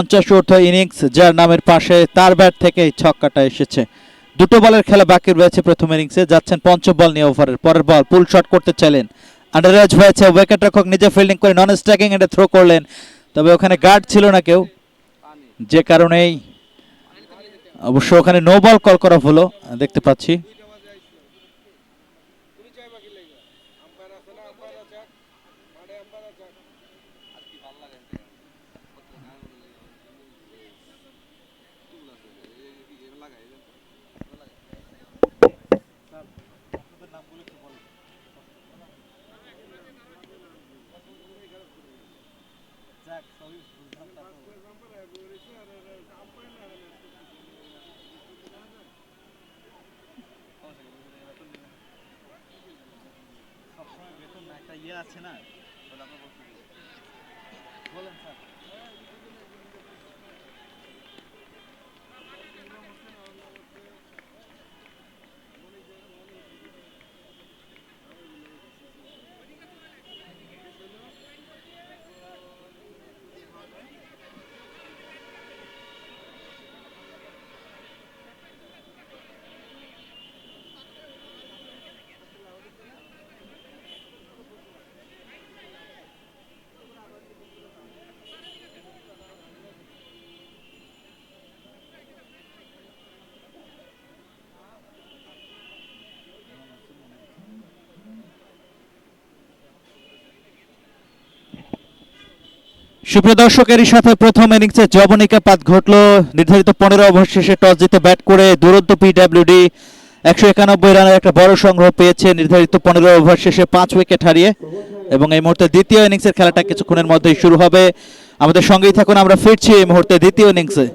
50 innings, যার নামের পাশে তার ব্যাট থেকে ছক্কাটা এসেছে। দুটো বলের খেলা বাকি রয়েছে প্রথম ইনিংসে। যাচ্ছেন পঞ্চম বল নিয়ে ওভারের পরের বল। পুল শট করতে চাইলেন, আন্ডার এজ হয়েছে। উইকেট রক্ষক নিজে ফিল্ডিং করে নন স্ট্রাইকিং এন্ডে থ্রো করলেন, তবে ওখানে গার্ড ছিল না কেউ, যে কারণেই অবশ্য ওখানে নো বল কল করা হলো দেখতে পাচ্ছি। সুপ্রিয় দর্শকেরই সাথে প্রথম ইনিংসে জবনিকাপাত ঘটল। নির্ধারিত 15 ওভার শেষে টস জিতে ব্যাট করে দুরন্ত পিডব্লিউডি 191 রানের একটা বড় সংগ্রহ পেয়েছে নির্ধারিত 15 ওভার শেষে 5 উইকেট হারিয়ে। এবং এই মুহূর্তে দ্বিতীয় ইনিংসের খেলাটা কিছুক্ষণের মধ্যেই শুরু হবে। আমাদের সঙ্গেই থাকুন, আমরা ফিরছি এই মুহূর্তে দ্বিতীয় ইনিংসে।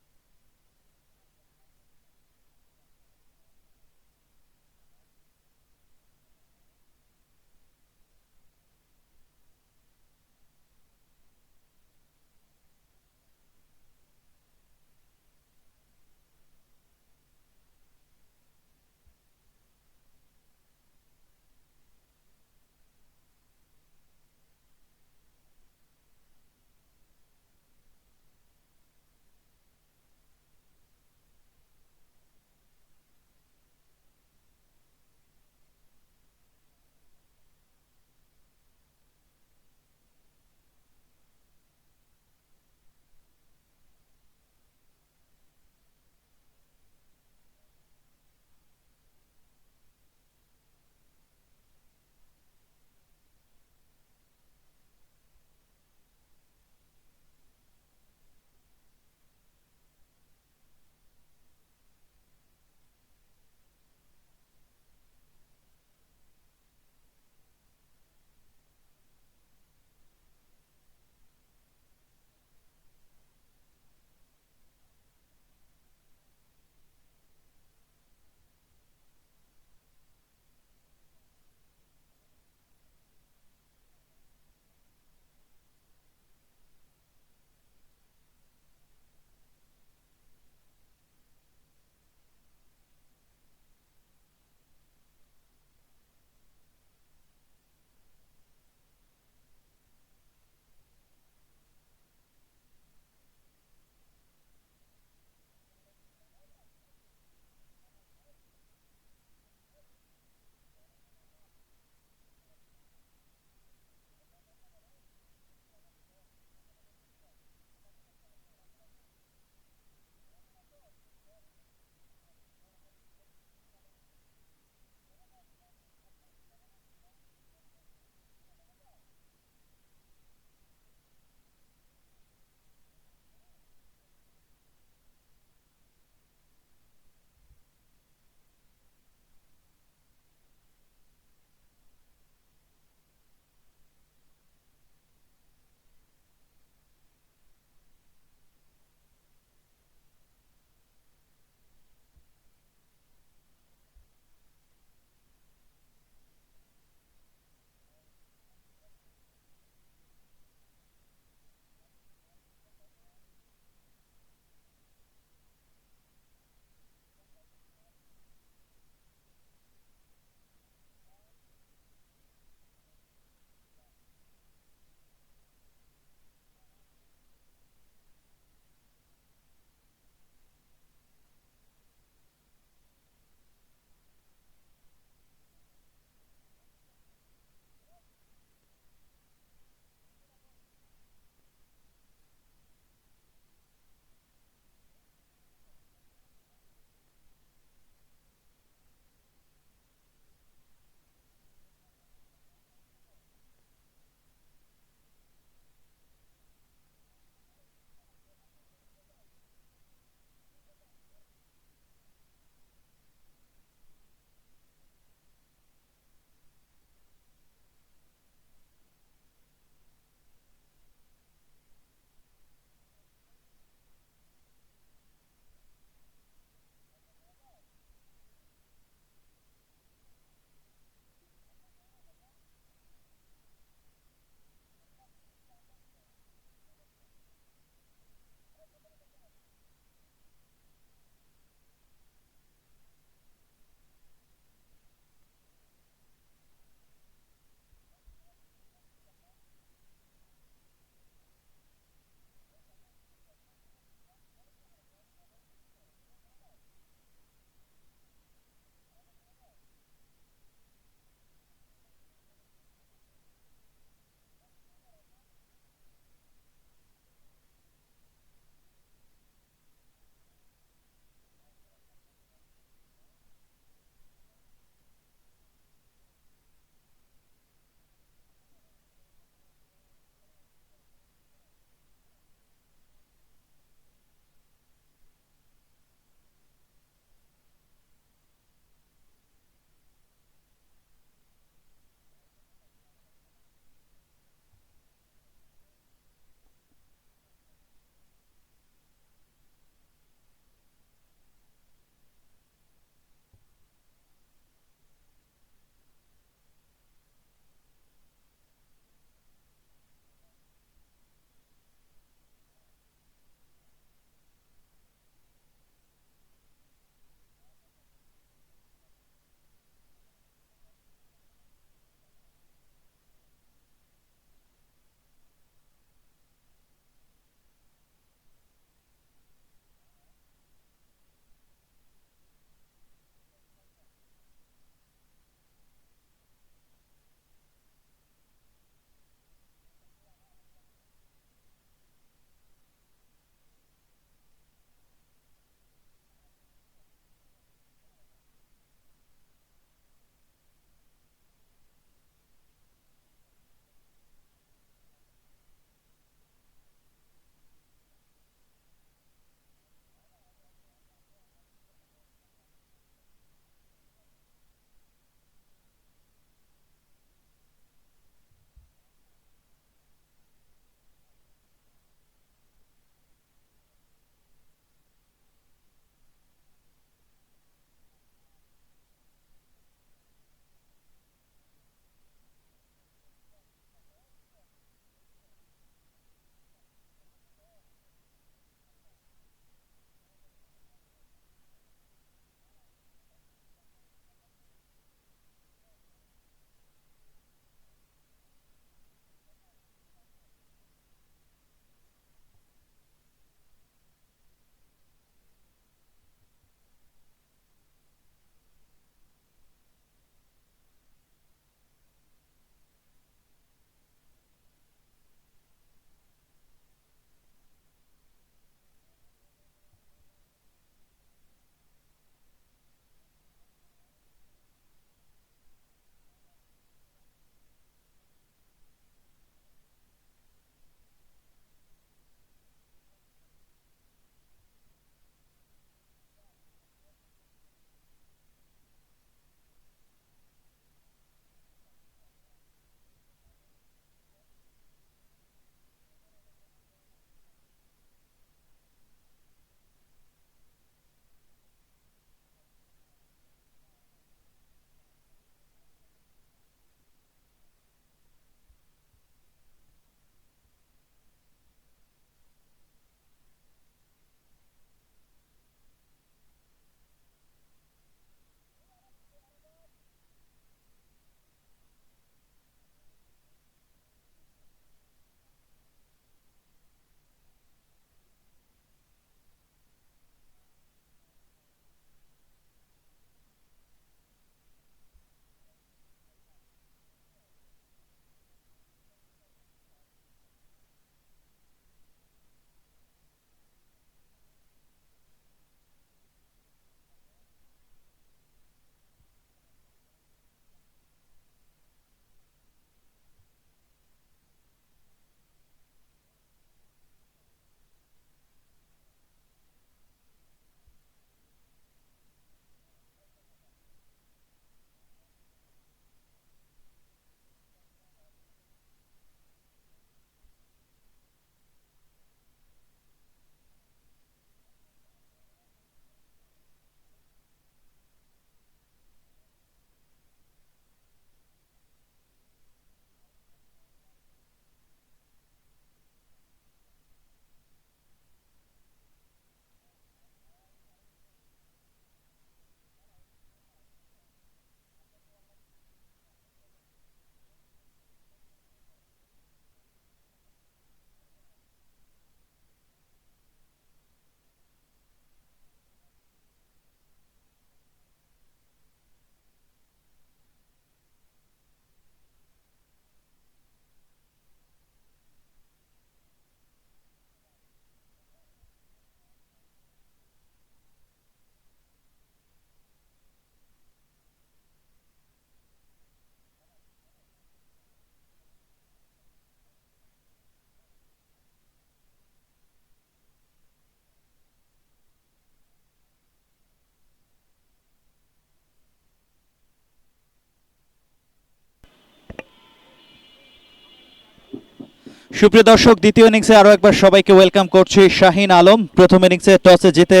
সুপ্রিয় দর্শক, দ্বিতীয় ইনিংসে আরও একবার সবাইকে ওয়েলকাম করছি। শাহিন আলম প্রথম ইনিংসে টসে জিতে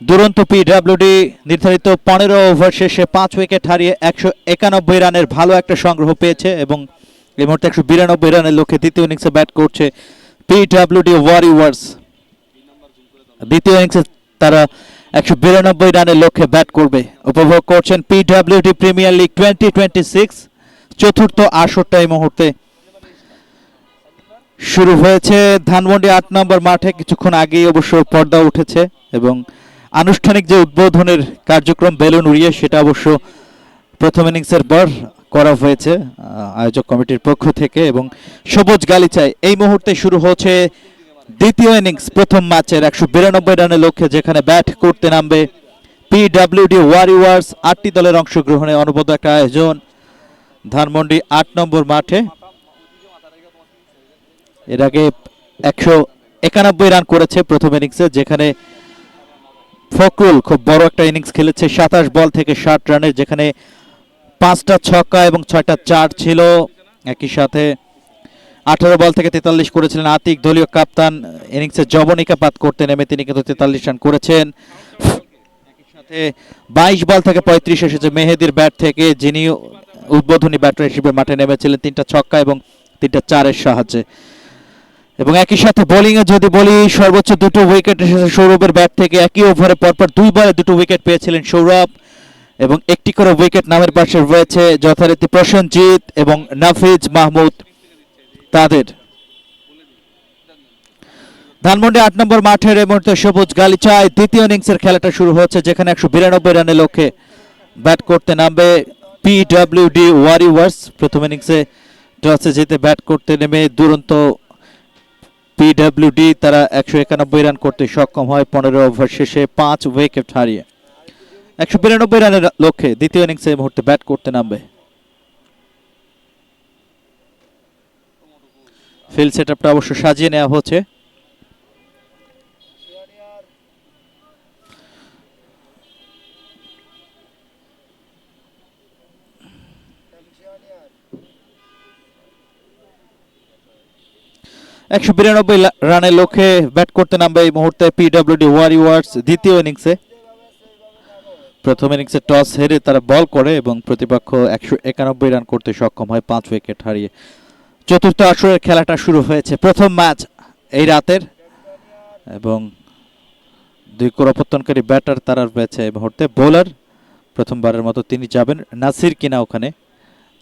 দুরন্ত পিডব্লিউডি নির্ধারিত 15 ওভার শেষে 5 উইকেট হারিয়ে 191 রানের ভালো একটা সংগ্রহ পেয়েছে এবং এই মুহূর্তে 192 রানের লক্ষ্যে দ্বিতীয় ইনিংসে ব্যাট করছে পিডব্লিউডি ওয়ারিয়র্স। দ্বিতীয় ইনিংসে তারা 192 রানের লক্ষ্যে ব্যাট করবে। উপভোগ করছেন পিডব্লিউডি প্রিমিয়ার লিগ 2026 চতুর্থ আসরটা এই মুহূর্তে শুরু হয়েছে ধানমন্ডি 8 নম্বর মাঠে। কিছুক্ষণ আগেই অবশ্য পর্দা উঠেছে এবং আনুষ্ঠানিক যে উদ্বোধনের কার্যক্রম বেলুন উড়িয়ে সেটা অবশ্য প্রথম ইনিংসের পর করা হয়েছে আয়োজক কমিটির পক্ষ থেকে এবং সবুজ গালিচায় এই মুহূর্তে শুরু হচ্ছে দ্বিতীয় ইনিংস প্রথম ম্যাচের 192 রানের লক্ষ্যে, যেখানে ব্যাট করতে নামবে পিডব্লিউডি ওয়ারিয়র্স। 8টি দলের অংশগ্রহণে অনবদ্য একটা আয়োজন ধানমন্ডি 8 নম্বর মাঠে। এর আগে 191 রান করেছে প্রথম ইনিংসে, যেখানে ফখরুল খুব বড় একটা ইনিংস খেলেছে 27 বল থেকে 60 রানের, যেখানে 5টা ছক্কা এবং 6টা চার ছিল। একই সাথে 18 বল থেকে 43 করেছিলেন আতিক, দলীয় কাপ্তান। ইনিংসে জবনিকাপাত করতে নেমে তিনি কিন্তু 43 রান করেছেন। একই সাথে 22 বল থেকে 35 এসেছে মেহেদির ব্যাট থেকে, যিনি উদ্বোধনী ব্যাটার হিসেবে মাঠে নেমেছিলেন 3টা ছক্কা এবং 3টা চারের সাহায্যে। এবং একই সাথে বোলিংয়ে যদি বলি, সর্বোচ্চ 2টো উইকেট এসেছে সৌরভের ব্যাট থেকে। একই ওভারে পরপর 2 বলে 2টো উইকেট পেয়েছিলেন সৌরভ এবং একটি করে উইকেট নামের পাশে রয়েছে যথারীতি প্রসেনজিৎ এবং নাফিজ মাহমুদ তাদের। ধানমন্ডি 8 নম্বর মাঠের এই মুহূর্তে সবুজ গালিচায় দ্বিতীয় ইনিংসের খেলাটা শুরু হচ্ছে, যেখানে 192 রানের লক্ষ্যে ব্যাট করতে নামবে পিডব্লিউডি ওয়ারিয়র্স। প্রথম ইনিংসে টসে জিতে ব্যাট করতে নেমে দুরন্ত পিডব্লিউডি তারা 191 রান করতে সক্ষম হয় 15 ওভার শেষে 5 উইকেট হারিয়ে। 192 রানের লক্ষ্যে দ্বিতীয় ইনিংসে এই মুহূর্তে ব্যাট করতে নামবে। ফিল্ড সেটআপটা অবশ্য সাজিয়ে নেওয়া হচ্ছে। একশো 92 রানের লক্ষ্যে ব্যাট করতে নামবে এই মুহূর্তে পিডব্লিউডি ওয়ারিয়র্স দ্বিতীয় ইনিংসে। প্রথম ইনিংসে টস হেরে তারা বল করে এবং প্রতিপক্ষ 191 রান করতে সক্ষম হয় 5 উইকেট হারিয়ে। চতুর্থ আসরের খেলাটা শুরু হয়েছে, প্রথম ম্যাচ এই রাতের, এবং 2 করপত্তনকারী ব্যাটার তারা রয়েছে এই মুহূর্তে। বোলার প্রথমবারের মতো তিনি যাবেন, নাসির কিনা ওখানে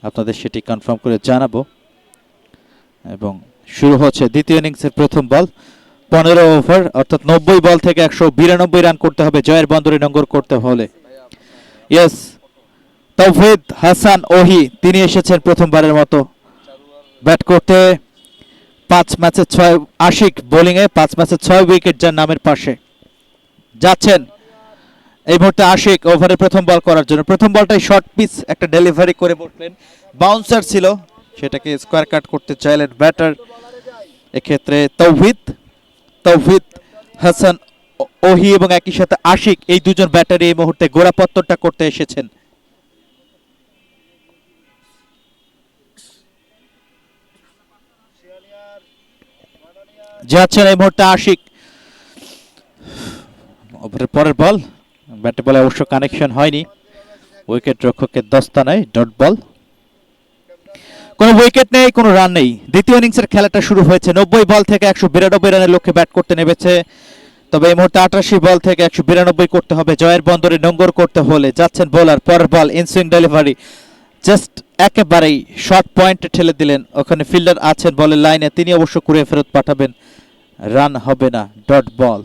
আপনাদের সেটি কনফার্ম করে জানাবো। এবং শুরু হচ্ছে দ্বিতীয় ইনিংসের প্রথম বল। 15 ওভার অর্থাৎ 90 বল থেকে 192 রান করতে হবে জয়ের বন্দরে নঙ্গর করতে হলে। ইয়েস, তৌহিদ হাসান ওহি তিনি এসেছেন প্রথমবারের মতো ব্যাট করতে। 5 ম্যাচে 6 আশিক বোলিংয়ে 5 ম্যাচে 6 উইকেট যার নামের পাশে যাচ্ছেন এই মুহূর্তে আশিক ওভারে প্রথম বল করার জন্য। প্রথম বলটাই শর্ট পিচ একটা ডেলিভারি করে বসলেন, বাউন্সার ছিল, সেটাকে স্কোয়ার কাট করতে চাইলেন ব্যাটার, এক্ষেত্রে তৌহিদ হাসান ওহি এবং একই সাথে আশিক, এই দুজন ব্যাটারি এই মুহূর্তে গোড়াপত্তরটা করতে এসেছেন। যাচ্ছেন এই মুহূর্তে আশিক। ওভারের পরের বল, ব্যাটে বলে অবশ্য কানেকশন হয়নি, উইকেট রক্ষকের দস্তানায় ডট বল। কোনো উইকেট নেই, কোনো রান নেই। দ্বিতীয় ইনিংসের খেলাটা শুরু হয়েছে। 90 বল থেকে 192 রানের লক্ষ্যে ব্যাট করতে নেমেছে, তবে এই মুহূর্তে 88 বল থেকে 192 করতে হবে জয়ের বন্দরে নোঙ্গর করতে হলে। যাচ্ছেন বোলার, পরের বল ইনসুইং ডেলিভারি, জাস্ট একেবারেই শর্ট পয়েন্টে ঠেলে দিলেন। ওখানে ফিল্ডার আছেন বলের লাইনে, তিনি অবশ্য কুড়িয়ে ফেরত পাঠাবেন, রান হবে না, ডট বল।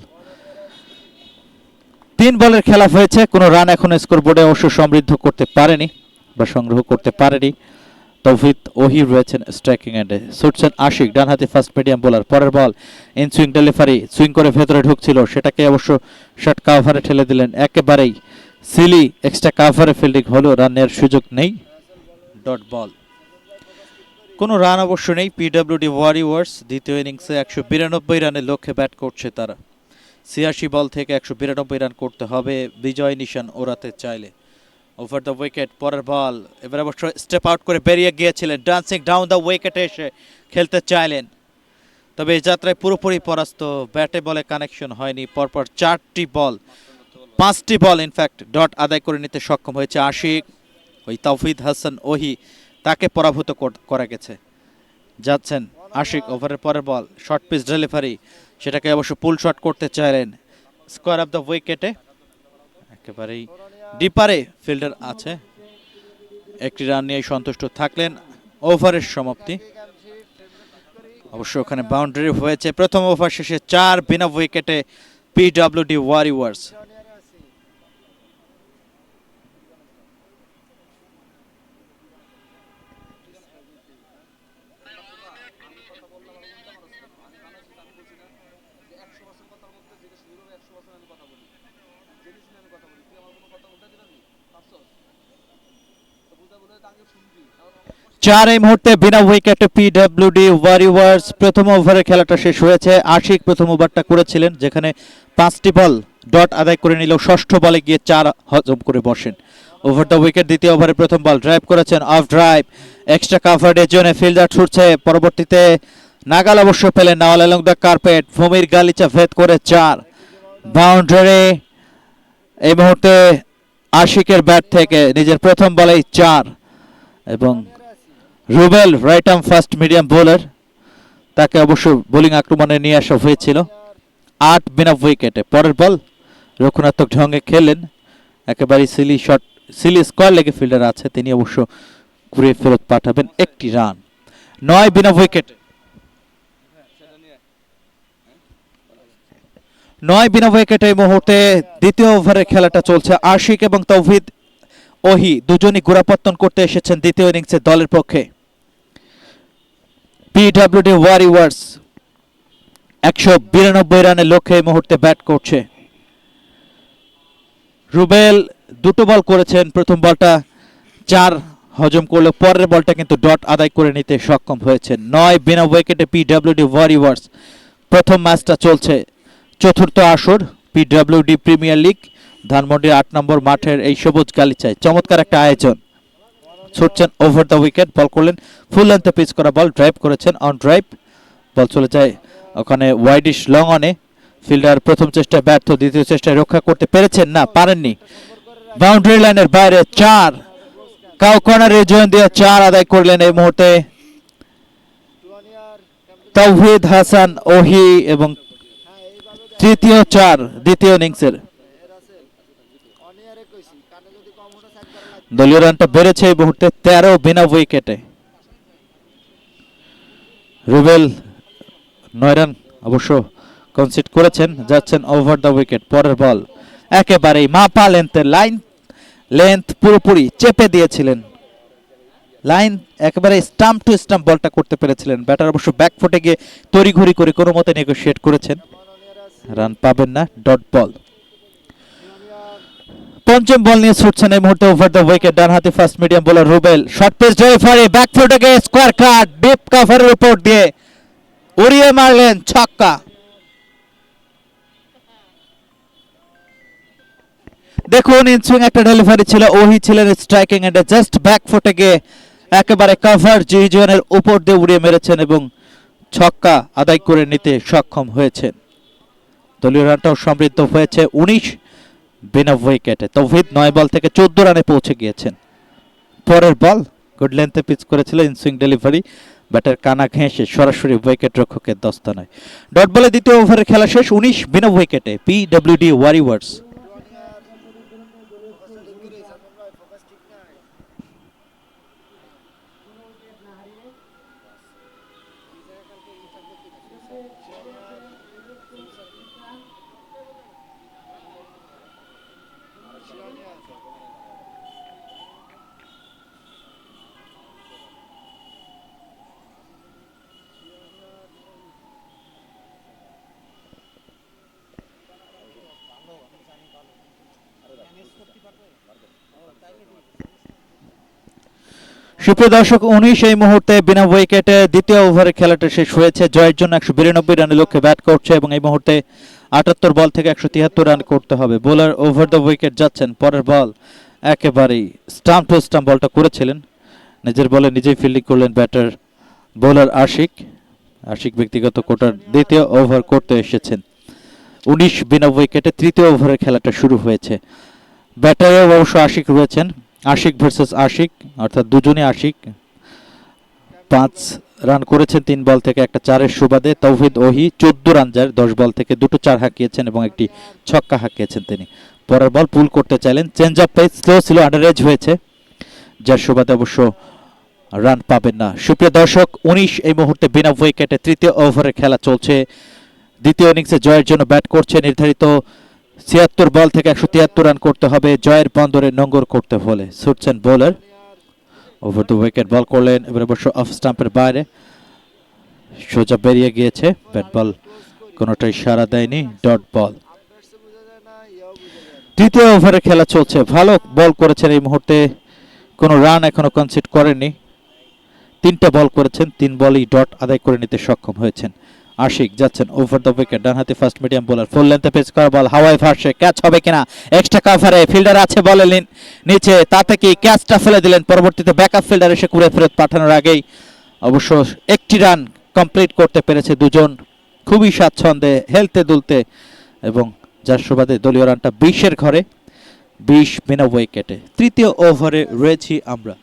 3 বলের খেলা হয়েছে, কোনো রান এখনো স্কোরবোর্ডে অবশ্য সমৃদ্ধ করতে পারেনি বা সংগ্রহ করতে পারেনি। তৌহিদ ওহি রয়েছেন স্ট্রাইকিং এন্ডে, ছুটছেন আশিক ডানহাতি ফাস্ট মিডিয়াম বোলার। পরের ball in swing delivery, swing করে ভেতরে ঢুকছিল, সেটাকে অবশ্য শর্ট কাভারে ঠেলে দিলেন, একেবারেই সিলি এক্সট্রা কাভারে ফিল্ডিং হলো, রানের সুযোগ নেই, ডট বল। কোনো রান অবশ্য নেই পিডব্লিউডি ওয়ারিয়র্স। দ্বিতীয় ইনিংসে 192 রানের লক্ষ্যে ব্যাট করছে তারা। 86 বল থেকে 192 রান করতে হবে বিজয় নিশান ওড়াতে চাইলে। ওভার দ্য উইকেট, পরের বল, এবার অবশ্য স্টেপ আউট করে বেরিয়ে গিয়েছিলেন, ডান্সিং ডাউন দ্য উইকেটে এসে খেলতে চাইলেন তবে এই যাত্রায় পুরোপুরি পরাস্ত, ব্যাটে বলে কানেকশন হয়নি। পরপর 4টি বল, 5টি বল ইনফ্যাক্ট ডট আদায় করে নিতে সক্ষম হয়েছে আশিক। ওই তাওহিদ হাসান ওহি তাকে পরাভূত করা গেছে। যাচ্ছেন আশিক, ওভারের পরের বল, শর্ট পিচ ডেলিভারি, সেটাকে অবশ্য পুল শট করতে চাইলেন। স্কোয়ার অফ দ্য উইকেটে একেবারেই ডিপারে ফিল্ডার আছে, একটি রান নিয়ে সন্তুষ্ট থাকলেন। ওভারের সমাপ্তি, অবশ্য ওখানে বাউন্ডারি হয়েছে। প্রথম ওভার শেষে 4 বিনা উইকেটে পিডব্লিউডি ওয়ারিয়র্স। চার এই মুহূর্তে বিনা উইকেটে পিডব্লিউডি ওয়ারিয়র্স। প্রথম ওভারের খেলাটা শেষ হয়েছে। আশিক প্রথম ওভারটা করেছিলেন, যেখানে 5টি বল ডট আদায় করে নিল। ষষ্ঠ বলে গিয়ে 4 হজম করে বসেন। ওভার দ্য উইকেট দ্বিতীয় ওভারে প্রথম বল, ড্রাইভ করেছেন, অফ ড্রাইভ, এক্সট্রা কাভারের জন্য ফিল্ডার ছুটছে। পরবর্তীতে নাগাল অবশ্য পেলেন না, অল অ্যালং দ্য কার্পেট, ভূমির গালিচা ভেদ করে 4 বাউন্ডারি। এই মুহূর্তে আশিকের ব্যাট থেকে নিজের প্রথম বলেই 4, এবং Rubel right arm fast medium bowler, তাকে অবশ্য বোলিং আক্রমণে নিয়ে আসা হয়েছিল। 8 বিনা উইকেটে। পরের বল রক্ষণাত্মক ঢঙ্গে খেলেন, একেবারে সিলি শট, সিলি স্কোয়ার লেগে ফিল্ডার আছে, তিনি অবশ্য ঘুরে ফেরত পাঠাবেন 1টি রান। 9 বিনা উইকেটে। 9 বিনা উইকেটে এই মুহূর্তে দ্বিতীয় ওভারের খেলাটা চলছে। আশিক এবং তাওহিদ ওহি দুজনই গোড়াপত্তন করতে এসেছেন দ্বিতীয় ইনিংসে দলের পক্ষে। পিডব্লিউডি ওয়ারিয়র্স 192 রানের লক্ষ্যে এই মুহূর্তে ব্যাট করছে। রুবেল দুটো বল করেছেন, প্রথম বলটা 4 হজম করলো, পরের বলটা কিন্তু ডট আদায় করে নিতে সক্ষম হয়েছেন। 9 বিনা উইকেটে পিডব্লিউডি ওয়ারিয়র্স। প্রথম ম্যাচটা চলছে, চতুর্থ আসর পিডব্লিউডি প্রিমিয়ার লিগ, ধানমন্ডির 8 নম্বর মাঠের এই সবুজ গালিচায়। চমৎকার একটা আয়োজন। ছুটছেন ওভার দ্য উইকেট, বল করলেন ফুল লেন্থে পিচ করা বল, ড্রাইভ করেছেন, অন ড্রাইভ, বল চলে যায় ওখানে ওয়াইডিশ লং অনে। ফিল্ডার প্রথম চেষ্টায় ব্যর্থ, দ্বিতীয় চেষ্টায় রক্ষা করতে পেরেছেন না, পারেননি। বাউন্ডারি লাইনের বাইরে 4, কাউ কর্নারে জয়েন দিয়ে 4 আদায় করলেন এই মুহূর্তে তাওহিদ হাসান ওহি, এবং তৃতীয় 4 দ্বিতীয় ইনিংসের। দলীয় রানটা বেড়েছে এই মুহূর্তে 13 বিনা উইকেটে। রুবেল 9 রান অবশ্য কনসিড করেছেন। যাচ্ছেন ওভার দ্য উইকেট, পরের বল একেবারেই মাপা লেন্থ পুরোপুরি চেপে দিয়েছিলেন। লাইন একেবারে স্টাম্প টু স্টাম্প বলটা করতে পেরেছিলেন। ব্যাটার অবশ্য ব্যাক ফুটে গিয়ে তড়িঘড়ি করে কোনো মতে নেগোশিয়েট করেছেন, রান পাবেন না, ডট বল। পঞ্চম বল নিয়ে ছুটছেন এই মুহূর্তে ওভার দ্য উইকেট ডানহাতি fast medium bowler Rubel. Short pitch delivery, back ফুটে গিয়ে স্কোয়ার কাট, ডিপ কভারের উপর দিয়ে উড়িয়ে মারলেন ছক্কা। দেখুন ইনসুইং একটা ডেলিভারি ছিল, ওহি ছিলেন স্ট্রাইকিং এন্ডে, জাস্ট ব্যাক ফুটে গিয়ে একেবারে কভার জিজনের উপর দিয়ে উড়িয়ে মেরেছেন এবং ছক্কা আদায় করে নিতে সক্ষম হয়েছেন। দলীয় রানটাও সমৃদ্ধ হয়েছে 19 বিনা উইকেটে। তৌহিদ 9 বল থেকে 14 রানে পৌঁছে গিয়েছেন। পরের বল গুড লেন্থে পিচ করেছিল, ইনসুইং ডেলিভারি, ব্যাটের কানা ঘেঁষে সরাসরি উইকেট রক্ষকের দস্তানায়। ডট বলে দ্বিতীয় ওভারের খেলা শেষ, 19 বিনা উইকেটে পিডব্লিউডি ওয়ারিয়র্স। সুপ্রিয় দর্শক, 19 এই মুহূর্তে বিনা উইকেটে দ্বিতীয় ওভারের খেলাটা শেষ হয়েছে। জয়ের জন্য 192 রানের লক্ষ্যে ব্যাট করছে এবং এই মুহূর্তে 78 বল থেকে 173 রান করতে হবে। বোলার ওভার দ্য উইকেট যাচ্ছেন। পরের বল একেবারেই স্টাম্প টু স্টাম্প বলটা করেছিলেন, নিজের বলে নিজেই ফিল্ডিং করলেন ব্যাটার বোলার আশিক। আশিক ব্যক্তিগত কোটার দ্বিতীয় ওভার করতে এসেছেন। 19 বিনা উইকেটে তৃতীয় ওভারের খেলাটা শুরু হয়েছে। ব্যাটারে অবশ্য আশিক রয়েছেন, আশিক ভার্সেস আশিক, অর্থাৎ দুজনই আশিক। 5 রান করেছেন 3 বল থেকে একটা চারের সুবাদে। তৌহিদ ওহি 14 রান যার 10 বল থেকে দুটো চার হাঁকিয়েছেন এবং একটি ছক্কা হাঁকিয়েছেন তিনি। পরের বল পুল করতে চাইলেন, চেঞ্জ আপ পেস স্লো ছিল, আন্ডার এজ হয়েছে, যার সুবাদে অবশ্য রান পাবেন না। সুপ্রিয় দর্শক, 19 এই মুহূর্তে বিনা উইকেটে তৃতীয় ওভারের খেলা চলছে। দ্বিতীয় ইনিংসে জয়ের জন্য ব্যাট করছে। নির্ধারিত 76 বল থেকে 173 রান করতে হবে জয়ের বন্দরে নোঙ্গর করতে হলে। ছুটছেন বোলার, ওভার দ্য উইকেট বল করলেন, এবার অবশ্য অফ স্টাম্পের বাইরে সোজা বেরিয়ে গিয়েছে। ব্যাট বল কোনোটাই সাড়া দেয়নি, ডট বল। তৃতীয় ওভারে খেলা চলছে। ভালো বল করেছেন এই মুহূর্তে, কোনো রান এখনো কনসিড করেননি। 3টা বল করেছেন, 3 বলই ডট আদায় করে নিতে সক্ষম হয়েছেন। আশিক যাচ্ছেন ওভার দ্য উইকেট, ডানহাতি ফাস্ট মিডিয়াম বোলার, ফুল লেন্থে পেস করা বল হাওয়ায় ভাসছে, ক্যাচ হবে কিনা, এক্সট্রা কাভারে ফিল্ডার আছে বলের নিচে, তাতে কি ক্যাচটা ফেলে দিলেন। পরবর্তীতে ব্যাকআপ ফিল্ডার এসে কুড়ে ফেরত পাঠানোর আগেই অবশ্য একটি রান কমপ্লিট করতে পেরেছে দুজন খুবই স্বাচ্ছন্দ্যে, হেলতে দুলতে, এবং যার সুবাদে দলীয় রানটা 20-এর ঘরে। 20 বিনা উইকেটে তৃতীয় ওভারে রয়েছি আমরা।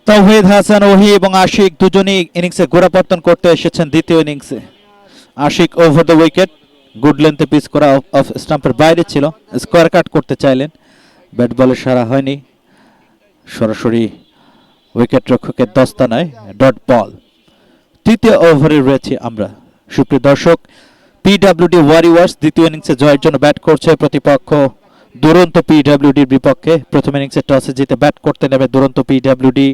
তৌহিদ হাসান ওহি এবং আশিক দুজনই ইনিংসে গোড়াপত্তন করতে এসেছেন দ্বিতীয় ইনিংসে। Ashik over the wicket, good লেন্থে পিচ করা অফ স্টাম্পের বাইরে ছিল, স্কোয়ার কাট করতে চাইলেন, ব্যাট বলে সারা হয়নি, সরাসরি উইকেট রক্ষকের দস্তানায়, ডট বল। তৃতীয় ওভারে রয়েছে আমরা। সুপ্রিয় দর্শক, পিডব্লিউডি ওয়ারিয়র্স দ্বিতীয় ইনিংসে জয়ের জন্য ব্যাট করছে। প্রতিপক্ষ দুরন্ত পিডব্লিউডির বিপক্ষে। প্রথম ইনিংসে টসে জিতে ব্যাট করতে নেমে দুরন্ত পিডব্লিউডি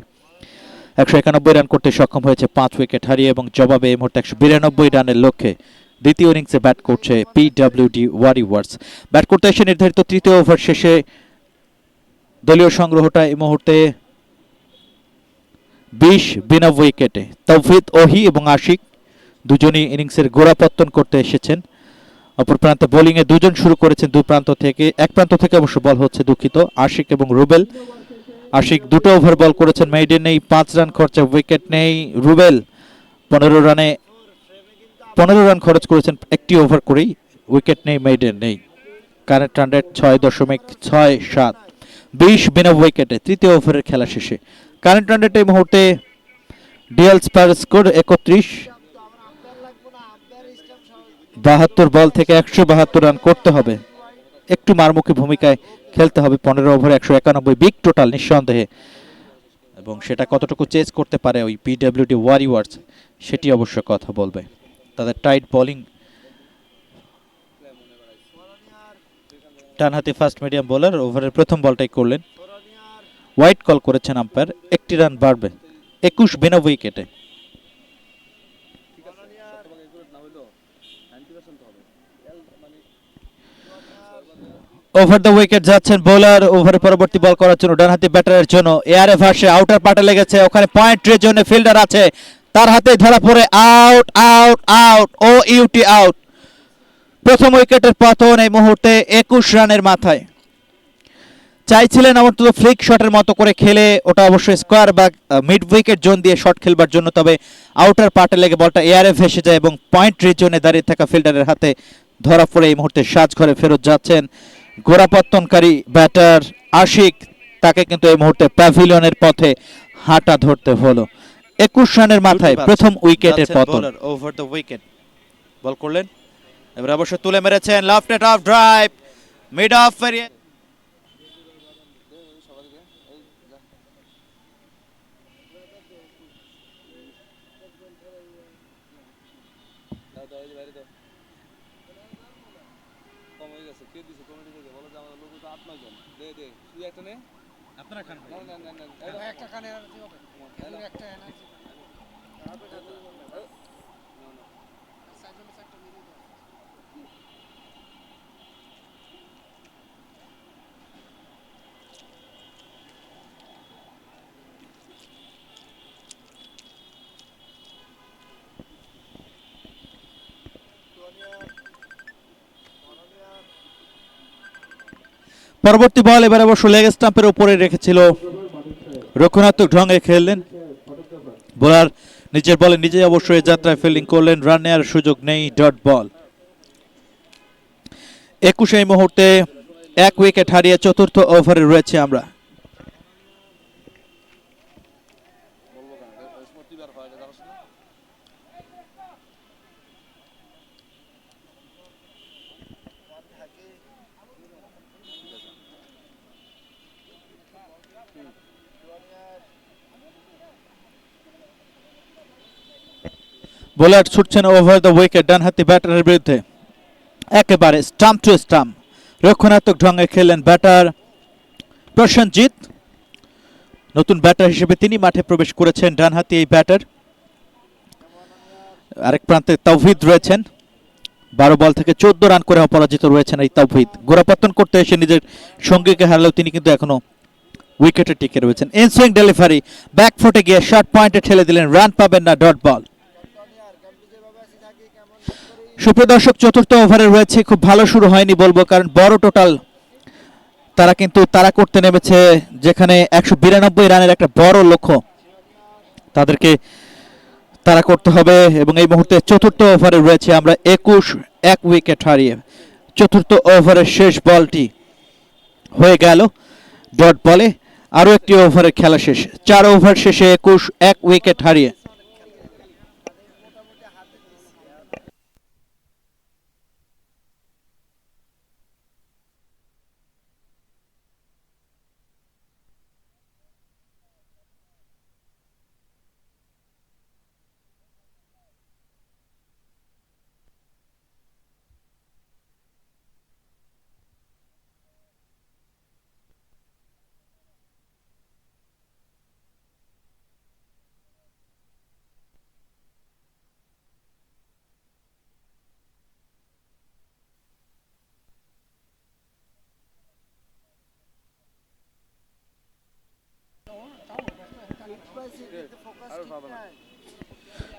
191 রান করতে সক্ষম হয়েছে 5 উইকেট হারিয়ে, এবং জবাবে এই মুহূর্তে 192 রানের লক্ষ্যে দ্বিতীয় ইনিংসে ব্যাট করছে পিডব্লিউডি ওয়ারিয়র্স। ব্যাট করতে এসে নির্ধারিত তৃতীয় ওভার শেষে দলীয় সংগ্রহটা এই মুহূর্তে 20 বিনা উইকেটে। তৌফিদ ওহি এবং আশিক দুজনই ইনিংসের গোড়াপত্তন করতে এসেছেন। অপর প্রান্তে বোলিংয়ে দুজন শুরু করেছেন দুই প্রান্ত থেকে, এক প্রান্ত থেকে অবশ্য বল হচ্ছে, দুঃখিত, আশিক এবং রুবেল। আশিক দুটো ওভার বল করেছেন, মেইডেন নেই, 5 রান খরচে, উইকেট নেই। রুবেল 15 রান খরচ করেছেন একটি ওভার করেই, উইকেট নেই, মেইডেন নেই। Current run rate 6.67। 20 বিনা উইকেটে তৃতীয় ওভারের খেলা শেষে। কারেন্ট রান রেট এই মুহূর্তে ডিএল স্পার স্কোর 31। 72 বল থেকে 172 রান করতে হবে, একটু মারমুখী ভূমিকায় খেলতে হবে। 15 ওভারে 191, বিগ টোটাল নিঃসন্দেহে, এবং সেটা কতটুকু চেজ করতে পারে ওই পিডব্লিউডি ওয়ারিয়র্স সেটি অবশ্য কথা বলবে। তাদের টাইট বোলিং, ডানহাতি ফাস্ট মিডিয়াম বোলার ওভারের প্রথম বলটাই করলেন, হোয়াইট কল করেছেন আম্পায়ার, একটি রান বাড়বে। 21 বিনা উইকেটে। ওভার দ্য উইকেট যাচ্ছেন বোলার, ওভারে পরবর্তী বল করার জন্য ডানহাতি ব্যাটারের জন্য, এয়ারে ভাসে, আউটার পার্টে লেগেছে, ওখানে পয়েন্টের জন্য ফিল্ডার আছে, তার হাতে ধরা পড়ে out, out, out, O U T out. প্রথম উইকেটের পতন এই মুহূর্তে 21 রানের মাথায়। চাইছিলেন অন্তত ফ্লিক শটের মতো করে খেলে, ওটা অবশ্যই স্কোয়ার বা মিড উইকেট জোন দিয়ে শট খেলবার জন্য, তবে আউটার পার্টে লেগে বলটা এয়ারে ভেসে যায় এবং পয়েন্ট রিজনে দাঁড়িয়ে থাকা ফিল্ডারের হাতে ধরা পড়ে এই মুহূর্তে সাজঘরে ফেরত যাচ্ছেন গোড়াপত্তনকারী ব্যাটার আশিক। তাকে কিন্তু এই মুহূর্তে প্যাভিলিয়নের পথে হাঁটা ধরতে হলো। 21 রানের মাথায় প্রথম উইকেটের পতন। ওভার দ্য উইকেট বল করলেন, এবার অবশ্য তুলে মেরেছেন, left net off drive, mid of area. আপনারা খান একটা খানে একটা এনার্জি। পরবর্তী বল এবার অবশ্য লেগ স্টাম্পের উপরে রেখেছিল, রক্ষণাত্মক ঢঙে খেললেন বোলার, নিজের বলে নিজেই অবশ্যই যাত্রায় ফিল্ডিং করলেন, রান নেওয়ার সুযোগ নেই, ডট বল। 21 এই মুহূর্তে 1 উইকেট হারিয়ে চতুর্থ ওভারে রয়েছে আমরা। বোলার ছুটছেন ওভার দ্য উইকেট ডানহাতি ব্যাটারের বিরুদ্ধে, একেবারে স্টাম্প টু স্টাম্প রক্ষণাত্মক ঢঙে খেললেন ব্যাটার প্রসেনজিৎ। নতুন ব্যাটার হিসেবে তিনি মাঠে প্রবেশ করেছেন ডানহাতি এই ব্যাটার। আরেক প্রান্তে তাওহিদ রয়েছেন, 12 বল থেকে 14 রান করে অপরাজিত রয়েছেন এই তাওহিদ। গোড়াপত্তন করতে এসে নিজের সঙ্গীকে হারালেও তিনি কিন্তু এখনো উইকেটে টিকে রয়েছেন। ইনসুইং ডেলিভারি, ব্যাকফুটে গিয়ে শর্ট পয়েন্টে ঠেলে দিলেন, রান পাবেন না, ডট বল। সুপ্রিয় দর্শক, চতুর্থ ওভারে রয়েছে, খুব ভালো শুরু হয়নি বলবো, কারণ বড় টোটাল তারা কিন্তু তারা করতে নেমেছে, যেখানে 192 রানের একটা বড় লক্ষ্য তাদেরকে তারা করতে হবে। এবং এই মুহূর্তে চতুর্থ ওভারে রয়েছে আমরা 21, 1 উইকেট হারিয়ে। চতুর্থ ওভারের শেষ বলটি হয়ে গেল ডট বলে। আরও একটি ওভারের খেলা শেষ, 4 ওভার শেষে 21, 1 উইকেট হারিয়ে।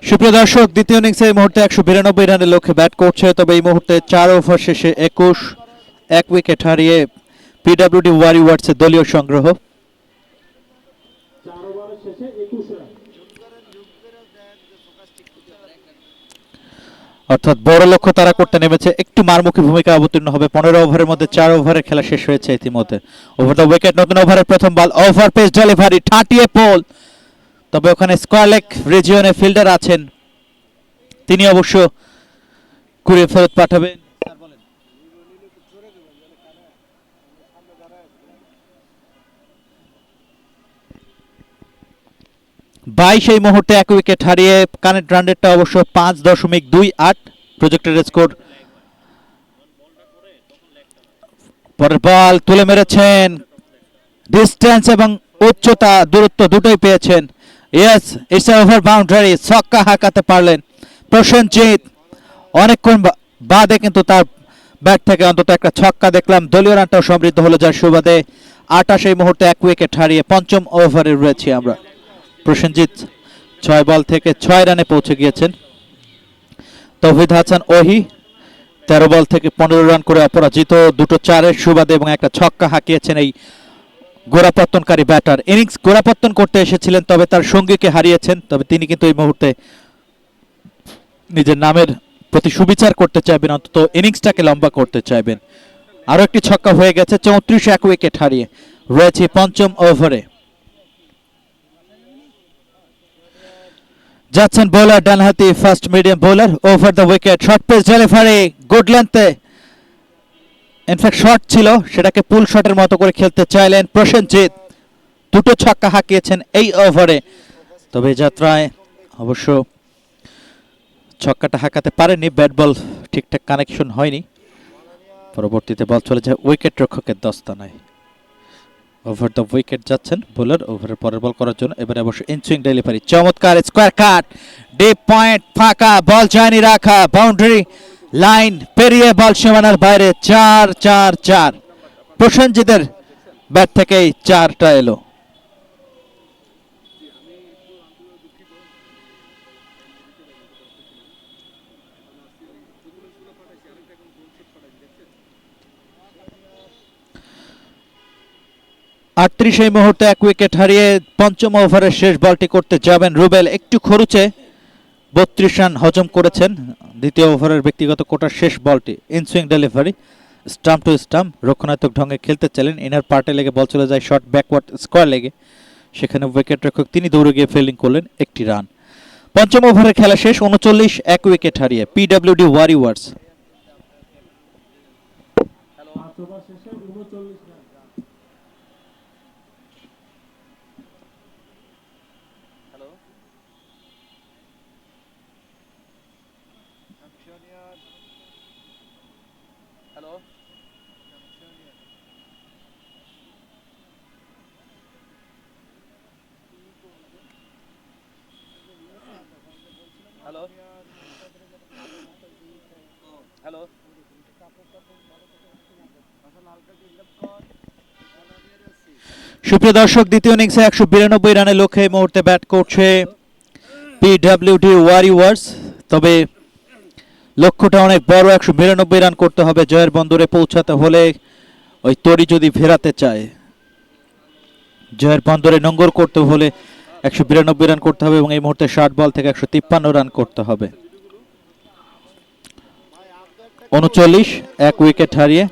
সুপ্রিয় দর্শক, দ্বিতীয় ইনিংসে এই মুহূর্তে 192 রানের লক্ষ্যে ব্যাট করছে, তবে এই মুহূর্তে 4 ওভার শেষে 21, 1 উইকেট হারিয়ে পিডব্লিউডি ওয়ারিয়র্সের দলীয় সংগ্রহ। অর্থাৎ বড় লক্ষ্য তারা করতে নেমেছে, একটু মারমুখী ভূমিকা অবতীর্ণ হবে। 15 ওভারের মধ্যে 4 ওভারের খেলা শেষ হয়েছে ইতিমধ্যে। ওভার দ্য উইকেট, নতুন ওভারের প্রথম বল, ওভার পেস ডেলিভারি, ঠাটিয়ে পোল, তবে ওখানে স্কয়ার লেগ রিজিয়নে ফিল্ডার আছেন, তিনি অবশ্য কুড়িয়ে ফেরত পাঠাবেন। 22 এই মুহূর্তে 1 উইকেট হারিয়ে, কানেক্ট রান রেটটা অবশ্য 5.28 প্রজেক্টেড স্কোর। পরের বল তুলে মেরেছেন, ডিস্টেন্স এবং উচ্চতা দূরত্ব দুটোই পেয়েছেন। ইয়েস, ইটস ওভার বাউন্ডারি, ছক্কা হাঁকাতে পারলেন প্রসেনজিৎ। অনেকক্ষণ বাদে কিন্তু তার ব্যাট থেকে অন্তত একটা ছক্কা দেখলাম, দলীয় রানটাও সমৃদ্ধ হলো, যার সুবাদে 28 এই মুহূর্তে 1 উইকেট হারিয়ে পঞ্চম ওভারে রয়েছি আমরা। প্রসেনজিৎ 6 বল থেকে 6 রানে পৌঁছে গিয়েছেন। তৌহিদ হাসান ওহি 13 বল থেকে 15 রান করে অপরাজিত, দুটো 4-এর সুবাদে এবং একটা ছক্কা হাঁকিয়েছেন এই গোড়াপত্তনকারী ব্যাটার। ইনিংস গোড়াপত্তন করতে এসেছিলেন, তবে তার সঙ্গীকে হারিয়েছেন, তবে তিনি কিন্তু এই মুহূর্তে নিজের নামের প্রতি সুবিচার করতে চাইবেন, অন্তত ইনিংসটাকে লম্বা করতে চাইবেন। আরও একটি ছক্কা হয়ে গেছে, 34, 1 উইকেট হারিয়ে রয়েছে পঞ্চম ওভারে। যাচ্ছেন বোলার ডানহাতি fast medium bowler, over the wicket, short pace delivery, good লেন্থে, ইনফ্যাক্ট শর্ট ছিল, সেটাকে পুল শটের মতো করে খেলতে চাইলেন প্রসেনজিৎ। দুটো ছক্কা হাঁকিয়েছেন এই ওভারে, তবে যাত্রায় অবশ্য ছক্কাটা হাঁকাতে পারেনি, ব্যাট বল ঠিকঠাক কানেকশন হয়নি। পরবর্তীতে বল চলে যায় উইকেট রক্ষকের দস্তানায়। ওভার দ্য উইকেট যাচ্ছেন বোলার ওভারের পরের বল করার জন্য। এবারে অবশ্য ইনসুইং ডেলিভারি, চমৎকার স্কোয়ার কাট, ডিপ পয়েন্ট, ফাঁকা বল যায়নি রাখা, বাউন্ডারি লাইন পেরিয়ে বল সীমানার বাইরে, 4-4-4। প্রসেনজিতের ব্যাট থেকেই 4টা এলো। 38 এই মুহূর্তে 1 উইকেট হারিয়ে পঞ্চম ওভারের শেষ বলটি করতে যাবেন রুবেল। একটু খরুচে 32 রান হজম করেছেন। দ্বিতীয় ওভারের ব্যক্তিগত কোটার শেষ বলটি inswing delivery, stump to stump, রক্ষণাত্মক ঢঙ্গে খেলতে চাইলেন। ইনার পার্টে লেগে বল চলে যায় শর্ট ব্যাকওয়ার্ড স্কোয়ার লেগে, সেখানে উইকেট রক্ষক তিনি দৌড়ে গিয়ে ফিল্ডিং করলেন, একটি রান। পঞ্চম ওভারের খেলা শেষ, 39 1 উইকেট হারিয়ে পিডব্লিউডি ওয়ারিয়র্স। সুপ্রিয় দর্শক, দ্বিতীয় ইনিংসে 192 রানের লক্ষ্যে এই মুহূর্তে ব্যাট করছে পিডব্লিউডি ওয়ারিয়র্স। তবে লক্ষ্যটা অনেক বড়, 192 রান করতে হবে জয়ের বন্দরে পৌঁছাতে হলে। ওই তরি যদি ফেরাতে চায়, জয়ের বন্দরে নোঙ্গর করতে হলে 192 রান করতে হবে এবং এই মুহূর্তে 60 বল থেকে 153 রান করতে হবে। 39 1 উইকেট হারিয়ে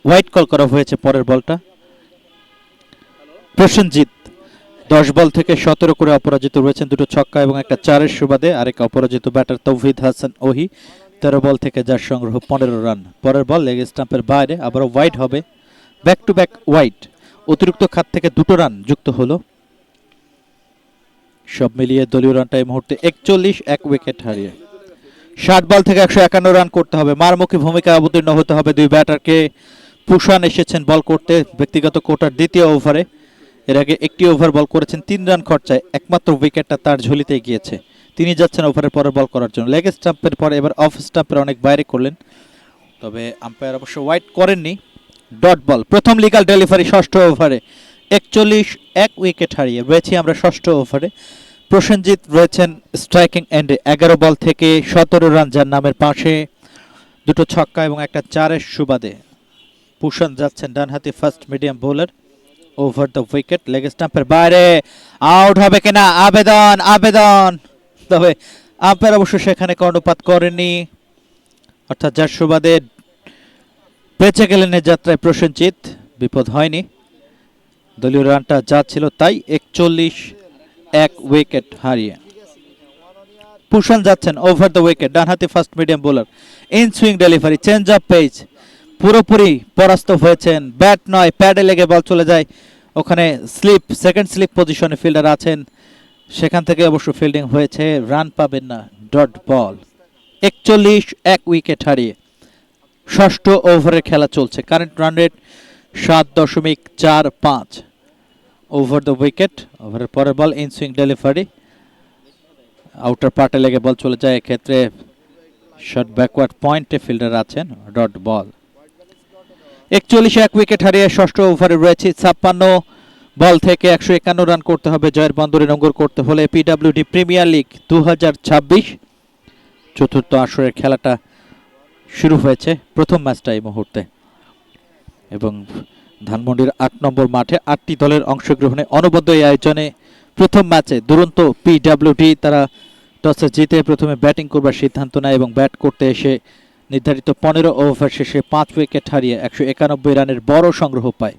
হোয়াইট কল করা হয়েছে পরের বলটা। প্রসেনজিৎ 10 বল থেকে 17 করে অপরাজিত রয়েছেন, দুটো ছক্কা এবং একটা চারের সুবাদে। আরেক অপরাজিত ব্যাটার তৌহিদ হাসান ওহি 13 বল থেকে যার সংগ্রহ 15 রান। পরের বল লেগ স্টাম্পের বাইরে, আবারও ওয়াইড হবে, ব্যাক টু ব্যাক ওয়াইড। অতিরিক্ত খাত থেকে দুটো রান যুক্ত হলো। সব মিলিয়ে দলীয় রানটা এই মুহূর্তে 41 1 উইকেট হারিয়ে। 60 বল থেকে 151 রান করতে হবে। মারমুখী ভূমিকায় অবতীর্ণ হতে হবে দুই ব্যাটারকে। পুষান এসেছেন বল করতে ব্যক্তিগত কোটার দ্বিতীয় ওভারে। এর আগে একটি ওভার বল করেছেন 3 রান খরচায়, একমাত্র উইকেটটা তার ঝুলিতে গিয়েছে। তিনি যাচ্ছেন ওভারের পরে বল করার জন্য। লেগ স্টাম্পের পরে এবার অফ স্টাম্পের অনেক বাইরে করলেন, তবে আম্পায়ার অবশ্য ওয়াইড করেননি। ডট বল, প্রথম লিগাল ডেলিভারি ষষ্ঠ ওভারে। 41 1 উইকেট হারিয়ে রয়েছি আমরা ষষ্ঠ ওভারে। প্রসেনজিৎ রয়েছেন স্ট্রাইকিং এন্ডে, 11 বল থেকে 17 রান যার নামের পাশে, দুটো ছক্কা এবং একটা চারের সুবাদে। পুষান যাচ্ছেন ডানহাতি fast medium bowler. Over the wicket, leg স্টাম্পের বাইরে, আউট হবে কিনা আবেদন আবেদন, তবে আম্পায়ার অবশ্য সেখানে কর্ণপাত করেনি, অর্থাৎ যার সুবাদে বেঁচে গেলেন এ যাত্রায় প্রসেনজিৎ, বিপদ হয়নি। দলীয় রানটা যা ছিল তাই, 41 1 উইকেট হারিয়ে। পুষান যাচ্ছেন ওভার দ্য উইকেট, ডানহাতি fast medium bowler, in swing delivery, change of page, পুরোপুরি পরাস্ত হয়েছেন। ব্যাট নয়, প্যাডে লেগে বল চলে যায়, ওখানে স্লিপ, সেকেন্ড স্লিপ পজিশনে ফিল্ডার আছেন, সেখান থেকে অবশ্য ফিল্ডিং হয়েছে, রান পাবেন না। ডট বল, 41 1 উইকেট হারিয়ে ষষ্ঠ ওভারের খেলা চলছে। Current run rate 7.45। Over the wicket, ওভারের পরের ball in swing delivery, outer পার্টে লেগে বল চলে যায়, এক্ষেত্রে শর্ট ব্যাকওয়ার্ড পয়েন্টে ফিল্ডার আছেন। ডট বল, 41 1 উইকেট হারিয়ে ষষ্ঠ ওভারে রয়েছে। 56 বল থেকে 151 রান করতে হবে জয়ের বন্দরে নোঙ্গর করতে হলে। পিডব্লিউডি প্রিমিয়ার লিগ 2026 চতুর্থ আসরের খেলাটা শুরু হয়েছে, প্রথম ম্যাচটা এই মুহূর্তে, এবং ধানমন্ডির 8 নম্বর মাঠে 8টি দলের অংশগ্রহণে অনবদ্য এই আয়োজনে প্রথম ম্যাচে দুরন্ত পিডব্লিউডি তারা টসে জিতে প্রথমে ব্যাটিং করবার সিদ্ধান্ত নেয় এবং ব্যাট করতে এসে নির্ধারিত 15 ওভার শেষে 5 উইকেট হারিয়ে 191 রানের বড় সংগ্রহ পায়।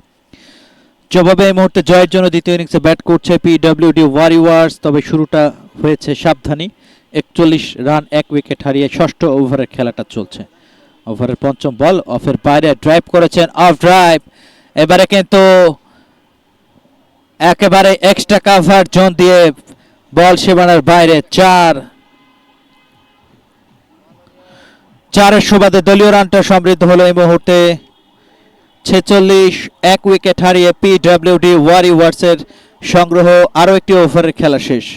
জবাবে এই মুহূর্তে জয়ের জন্য দ্বিতীয় ইনিংসে ব্যাট করছে পিডব্লিউডি ওয়ারিয়র্স, তবে শুরুটা হয়েছে সাবধানী। 41 রান 1 উইকেট হারিয়ে ষষ্ঠ ওভারের খেলাটা চলছে। ওভারের পঞ্চম বল, অফের বাইরে ড্রাইভ করেছেন, অফ ড্রাইভ, এবারে কিন্তু একেবারে এক্সট্রা কাভার জোন দিয়ে বল সীমানার বাইরে। চারের সুবাদে দলীয় রানটা সমৃদ্ধ হলো এই মুহূর্তে। 46 1 উইকেট হারিয়ে পিডব্লিউডি ওয়ারিয়র্সের সংগ্রহ। আরও একটি ওভারের খেলা শেষ।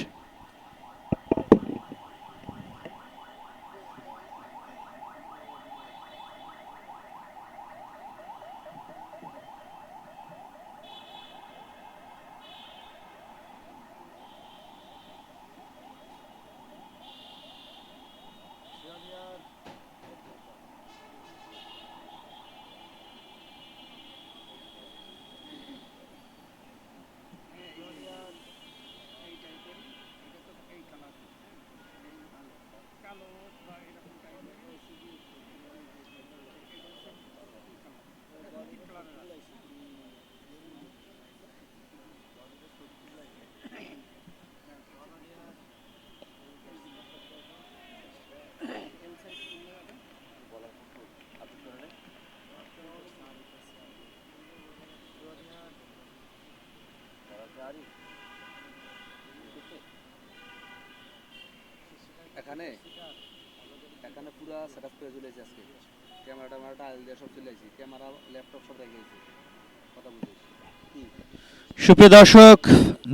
এখানে এখানে পুরো সেটআপ করে চলে এসেছে আজকে ক্যামেরাটা আইল দিয়ে সব চলে এসেছি ক্যামেরা ল্যাপটপ সব রেখে এসেছি কথা বুঝিস কি সুপ্রিয় দর্শক,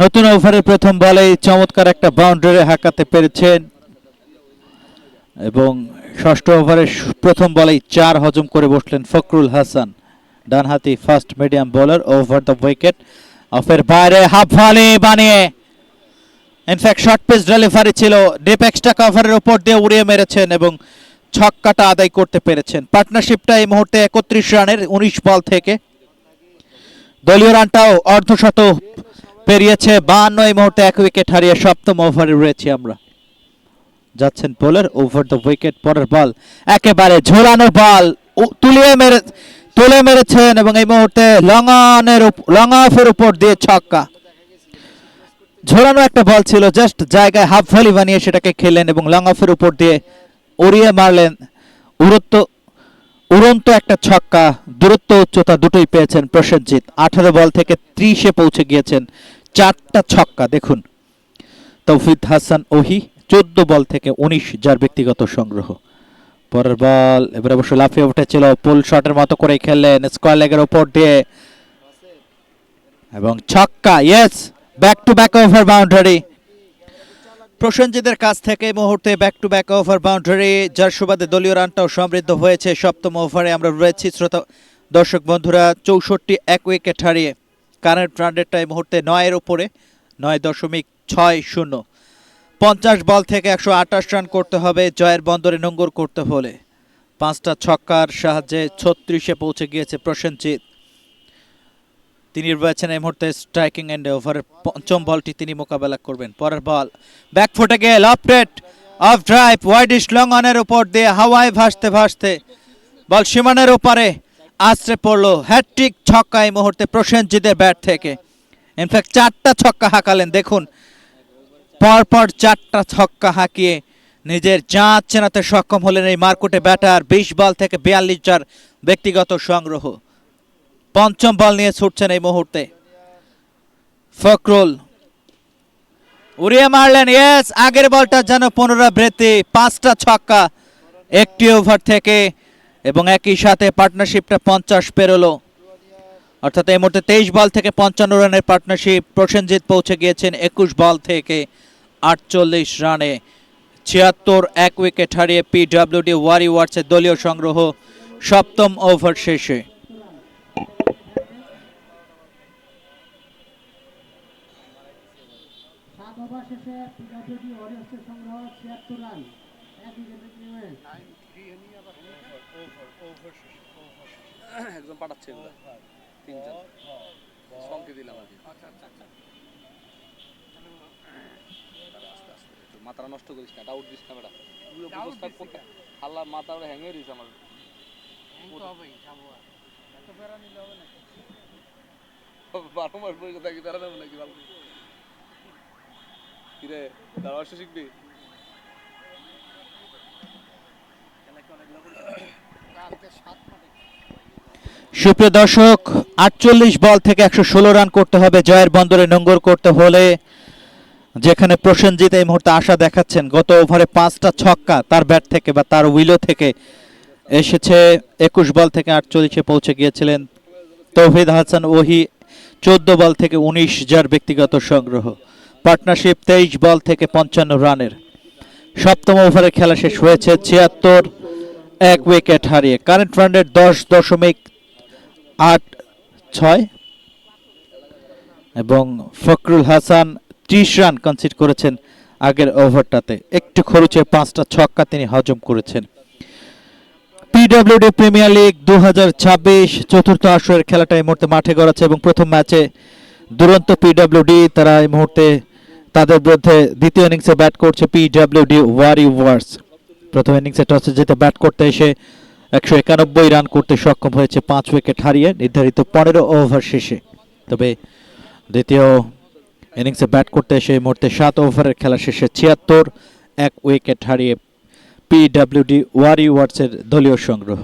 নতুন ওভারের প্রথম বলেই চমৎকার একটা বাউন্ডারি হাঁকাতে পেরেছেন এবং ষষ্ঠ ওভারের প্রথম বলেই 4 হজম করে বসলেন ফখরুল হাসান, ডানহাতি fast medium bowler. Over the wicket, অফের বাইরে হাফ ভলি বানিয়ে, ইনফ্যাক্ট শর্ট পিচ ডেলিভারি ছিল, ডিপ এক্সট্রা কভারের উপর দিয়ে উড়িয়ে মেরেছেন এবং ছক্কাটা আদায় করতে পেরেছেন। পার্টনারশিপটা এই মুহূর্তে 31 রানের 19 বল থেকে। দলীয় রানটাও অর্ধশত পেরিয়েছে, 52 এই মুহূর্তে 1 উইকেট হারিয়ে সপ্তম ওভারে রয়েছি আমরা। যাচ্ছেন বোলার ওভার দ্য উইকেট, পরের বল একেবারে ঝোলানো বল তুলে মেরেছেন এবং এই মুহূর্তে লং অফের উপর দিয়ে ছক্কা। ঝোলানো একটা বল ছিল, জাস্ট জায়গায় হাফ ভলি বানিয়ে সেটাকে খেলেন এবং লং অফের উপর দিয়ে উড়িয়ে মারলেন। উড়ন্ত একটা ছক্কা, দূরত্ব উচ্চতা দুটোই পেয়েছেন প্রসেনজিৎ। 18 বল থেকে 30-এ পৌঁছে গিয়েছেন, 4টা ছক্কা। দেখুন তৌহিদ হাসান ওহি 14 বল থেকে 19, যার ব্যক্তিগত সংগ্রহ। পরের বল এবার অবশ্য লাফিয়ে উঠেছিল, পুল শটের মতো করে খেললেন স্কয়ার লেগের উপর দিয়ে এবং ছক্কা। Yes, back to back over boundary প্রসেনজিতের কাছ থেকে এই মুহূর্তে back to back over boundary, যার সুবাদে দলীয় রানটাও সমৃদ্ধ হয়েছে। সপ্তম ওভারে আমরা রয়েছি শ্রোতা দর্শক বন্ধুরা 64, 1 উইকেট হারিয়ে। কারেন্ট রান রেটটা এই মুহূর্তে 9-এর উপরে, 9.60। 50 বল থেকে 128 রান করতে হবে জয়ের বন্দরে নোঙ্গর করতে হলে। 5টা ছক্কার সাহায্যে 36-এ পৌঁছে গিয়েছে প্রসেনজিৎ। তিনি রয়েছেন এই মুহূর্তে স্ট্রাইকিং এন্ডে, ওভারের পঞ্চম বলটি তিনি মোকাবেলা করবেন। পরের বল ব্যাকফুটে গিয়ে lofted off drive widish long অনের উপর দিয়ে হাওয়ায় ভাসতে ভাসতে বল সীমানার ওপারে আছড়ে পড়লো। হ্যাটট্রিক ছক্কা এই মুহূর্তে প্রসেনজিতের ব্যাট থেকে। ইনফ্যাক্ট 4টা ছক্কা হাঁকালেন, দেখুন পরপর 4টা ছক্কা হাঁকিয়ে নিজের জাঁত চেনাতে সক্ষম হলেন এই মারকুটে ব্যাটার। 20 বল থেকে 42, যার ব্যক্তিগত সংগ্রহ। পঞ্চম বল নিয়ে ছুটছেন এই মুহূর্তে ফখরুল, উড়িয়ে মারলেন। ইয়েস, আগের বলটা যেন পুনরাবৃত্তি। 5টা ছক্কা একটি ওভার থেকে এবং একই সাথে পার্টনারশিপটা 50 পেরোলো। অর্থাৎ এই মুহূর্তে 23 বল থেকে 55 রানের পার্টনারশিপ। প্রসেনজিৎ পৌঁছে গিয়েছেন 21 বল থেকে 48 রানে। 76, 1 উইকেট হারিয়ে পিডব্লিউডি ওয়ারিয়র্সের দলীয় সংগ্রহ সপ্তম ওভার শেষে। একদম পাঠাচ্ছে এগুলো 3-4 সংকে দিলাম আর কি। আস্তে আস্তে একটু মাথাটা নষ্ট করিস না, ডাউট দিস না বেটা। পুরো ব্যবস্থা করতে আল্লাহ মাথা ওটা হ্যাং হয়ে দিয়েছে আমার। বারো মাস বসে থাকি বেড়া নেবো নাকি ভালো কিরে দাঁড়া শিখবি। সুপ্রিয় দর্শক, 48 বল থেকে 116 রান করতে হবে জয়ের বন্দরে নোঙ্গর করতে হলে, যেখানে প্রসেনজিৎ এই মুহূর্তে আশা দেখাচ্ছেন। গত ওভারে 5টা ছক্কা তার ব্যাট থেকে বা তার উইলো থেকে এসেছে। 21 বল থেকে 48-এ পৌঁছে গিয়েছিলেন তৌহিদ হাসান ওহি 14 বল থেকে 19, যার ব্যক্তিগত সংগ্রহ। পার্টনারশিপ 23 বল থেকে 55 রানের। সপ্তম ওভারে খেলা শেষ হয়েছে 76, 1 উইকেট হারিয়ে। কারেন্ট রান রেট 10.86 এবং ফখরুল হাসান 30 রান কনসিড করেছেন আগের ওভারটাতে। একটু খরচে 5টা ছক্কা তিনি হজম করেছেন। পিডব্লিউডি প্রিমিয়ার লিগ 2026 চতুর্থ আসরের খেলাটা এই মুহূর্তে মাঠে গড়াচ্ছে এবং প্রথম ম্যাচে দুরন্ত পিডব্লিউডি, তারা এই মুহূর্তে তাদের বিরুদ্ধে দ্বিতীয় ইনিংসে ব্যাট করছে পিডব্লিউডি ওয়ারিয়র্স। প্রথম ইনিংসে টসে জিতে ব্যাট করতে এসে 191 রান করতে সক্ষম হয়েছে 5 উইকেট হারিয়ে নির্ধারিত 15 ওভার শেষে। তবে দ্বিতীয় ইনিংসে ব্যাট করতে এসে এই মুহূর্তে 7 ওভারের খেলা শেষে 76, 1 উইকেট হারিয়ে পিডব্লিউডি ওয়ারিয়র্সের দলীয় সংগ্রহ।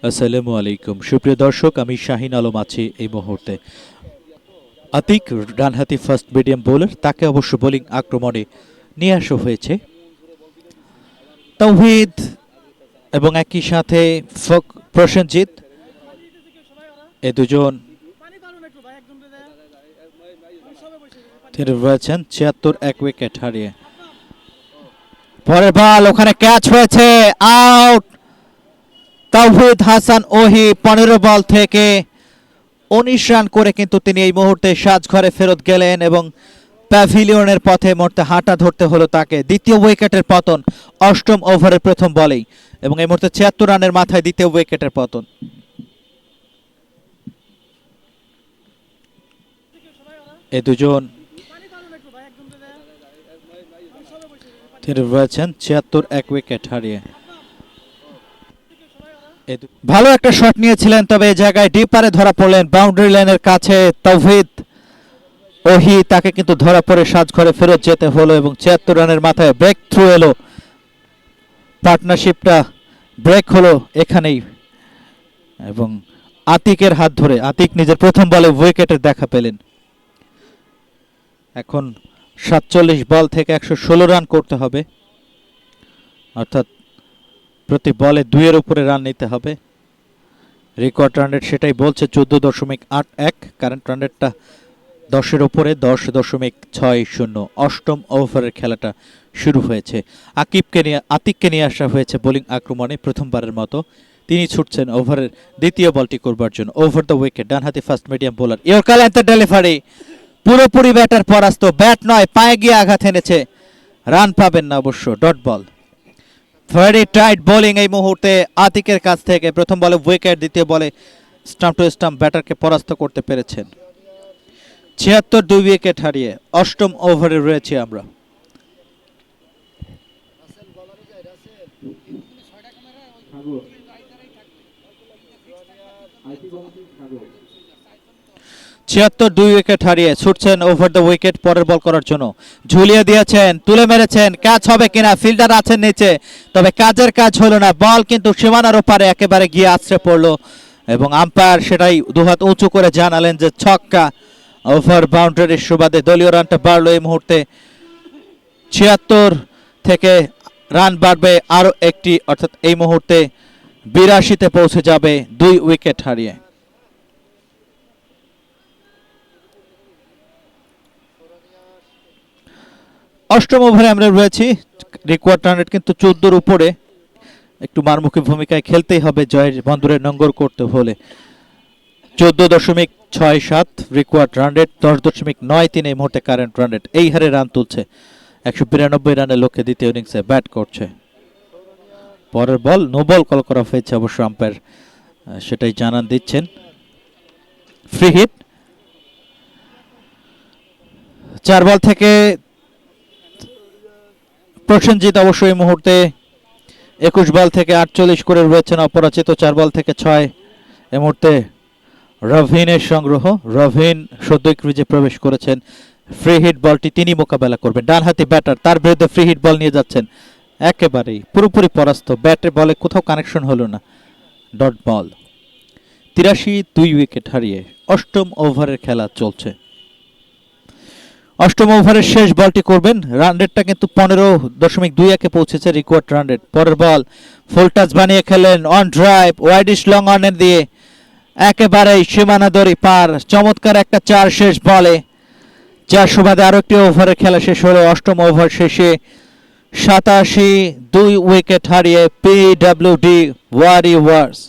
আসসালামু আলাইকুম সুপ্রিয় দর্শক, আমি শাহিন আলম আছি এই মুহূর্তে। আতিক ডানহাতি ফার্স্ট মিডিয়াম বোলার, তাকে অবশ্য বোলিং আক্রমণে নিয়ে আসা হয়েছে। তৌহিদ এবং একই সাথে প্রসেনজিৎ, এই দুজন তিনি রয়েছেন ৭৬ এক উইকেট হারিয়ে। পরের বল, ওখানে ক্যাচ হয়েছে, আউট। তাওহিদ হাসান ওহি ১৫ বল থেকে ১৯ রান করে কিন্তু তিনি এই মুহূর্তে সাজঘরে ফেরত গেলেন এবং প্যাভিলিয়নের পথে মুহূর্তে হাঁটা ধরতে হলো তাকে। দ্বিতীয় উইকেটের পতন অষ্টম ওভারের প্রথম বলেই, এবং এই মুহূর্তে ৭৬ রানের মাথায় দ্বিতীয় উইকেটের পতন। এই দুজন তিনি রয়েছেন ৭৬ এক উইকেট হারিয়ে। ভালো একটা শট নিয়েছিলেন, তবে এই জায়গায় ডিপারে ধরা পড়লেন বাউন্ডারি লাইনের কাছে তাওহিদ ওহি, তাকে কিন্তু ধরা পড়ে সাজঘরে ফেরত যেতে হলো এবং ৭৬ রানের মাথায় ব্রেক থ্রু এলো। পার্টনারশিপটা ব্রেক হলো এখানেই এবং আতিকের হাত ধরে আতিক নিজের প্রথম বলে উইকেটের দেখা পেলেন। এখন ৪৭ বল থেকে ১১৬ রান করতে হবে, অর্থাৎ প্রতি বলে ২-এর উপরে রান নিতে হবে। রেকর্ড রান রেট সেটাই বলছে ১৪.৮১, কারেন্ট রান রেটটা ১০-এর উপরে ১০.৬০। অষ্টম ওভারের খেলাটা শুরু হয়েছে। আতিককে নিয়ে আসা হয়েছে বোলিং আক্রমণে প্রথমবারের মতো। তিনি ছুটছেন ওভারের দ্বিতীয় বলটি করবার জন্য। ওভার দ্য উইকেট ডানহাতি ফার্স্ট মিডিয়াম বোলার ইয়র্কার লেন্থের ডেলিভারি, পুরোপুরি ব্যাটার পরাস্ত, ব্যাট নয় পায়ে গিয়ে আঘাত এনেছে, রান পাবেন না অবশ্য, dot ball. Very tight bowling এই মুহূর্তে আতিকের কাছ থেকে। প্রথম বলে উইকেট, দ্বিতীয় বলে স্টাম্প টু স্টাম্প ব্যাটারকে পরাস্ত করতে পেরেছেন। ৭৬ ২ উইকেট হারিয়ে অষ্টম ওভারে রয়েছে আমরা। ছিয়াত্তর ২ উইকেট হারিয়ে ছুটছেন ওভার দ্য উইকেট পরের বল করার জন্য। ঝুলিয়ে দিয়েছেন, তুলে মেরেছেন, ক্যাচ হবে কিনা, ফিল্ডার আছেন নিচে, তবে কাজের কাজ হলো না। বল কিন্তু সীমানার ওপারে একেবারে গিয়ে আছড়ে পড়লো এবং আম্পায়ার সেটাই দুহাত উঁচু করে জানালেন যে ছক্কা। ওভার বাউন্ডারির সুবাদে দলীয় রানটা বাড়লো এই মুহূর্তে। ৭৬ থেকে রান বাড়বে আরও একটি, অর্থাৎ এই মুহূর্তে ৮২-তে পৌঁছে যাবে ২ উইকেট হারিয়ে। অষ্টম ওভারে আমরা রয়েছি। রিকোয়ার্ড রান রেট কিন্তু ১৪-র উপরে, একটু মারমুখী ভূমিকায় খেলতেই হবে জয়ের বন্দরে নোঙ্গর করতে হলে। ১৪.৬৭ রিকোয়ার্ড রান রেট, ১০.৯৩ এই মুহূর্তে কারেন্ট রান রেট। এই হারে রান তুলছে, ১৯২ রানের লক্ষ্যে দ্বিতীয় ইনিংসে ব্যাট করছে। পরের বল নো বল কল করা হয়েছে, অবশ্য আম্পায়ার সেটাই জানান দিচ্ছেন। Free hit. ৪ বল থেকে প্রসেনজিৎ অবশ্য এই মুহূর্তে ২১ বল থেকে ৪৮ করে রয়েছেন অপরাজিত, ৪ বল থেকে ৬। এই মুহূর্তে রভিনের সংগ্রহ, রভিন সদ্যই ক্রিজে প্রবেশ করেছেন। ফ্রি হিট বলটি তিনি মোকাবেলা করবেন, ডানহাতি ব্যাটার, তার বিরুদ্ধে ফ্রি হিট বল নিয়ে যাচ্ছেন, একেবারেই পুরোপুরি পরাস্ত, ব্যাটে বলে কোথাও কানেকশন হলো না, ডট বল। ৮৩ ২ উইকেট হারিয়ে অষ্টম ওভারের খেলা চলছে। অষ্টম ওভারের শেষ বলটি করবেন। রান রেটটা কিন্তু ১৫.২১-এ পৌঁছেছে রিকোয়ার্ড রান রেট। পরের বল ফুল টাচ বানিয়ে খেলেন, অন ড্রাইভ, ওয়াইডিশ লং অনের দিয়ে একেবারেই সীমানা দড়ি পার। চমৎকার একটা ৪ শেষ বলে, যার সুবাদে আরো একটি ওভারের খেলা শেষ হলো। অষ্টম ওভার শেষে ৮৭ ২ উইকেট হারিয়ে পিডব্লিউডি ওয়ারিয়র্স।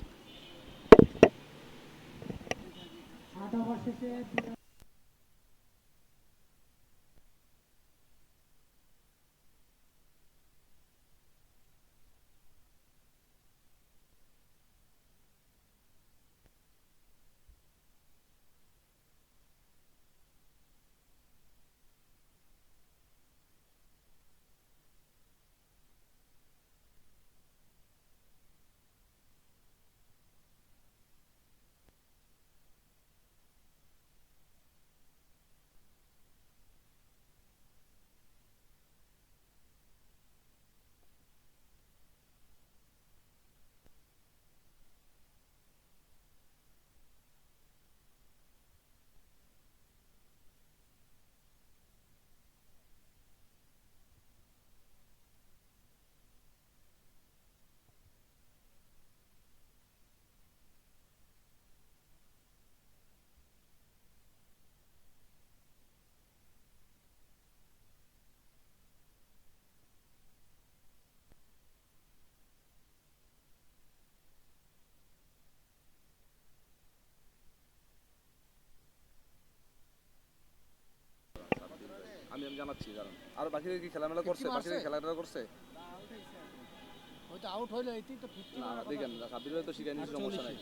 আমি জানাচ্ছি কারণ আর বাকি কি খেলামেলা করছে, বাকি খেলাধুলা করছে ওইটা আউট হইলো এইটি তো 50 না দেখেন সাব্বির ভাই তো শিখাই নিয়েছে, সমস্যা নাই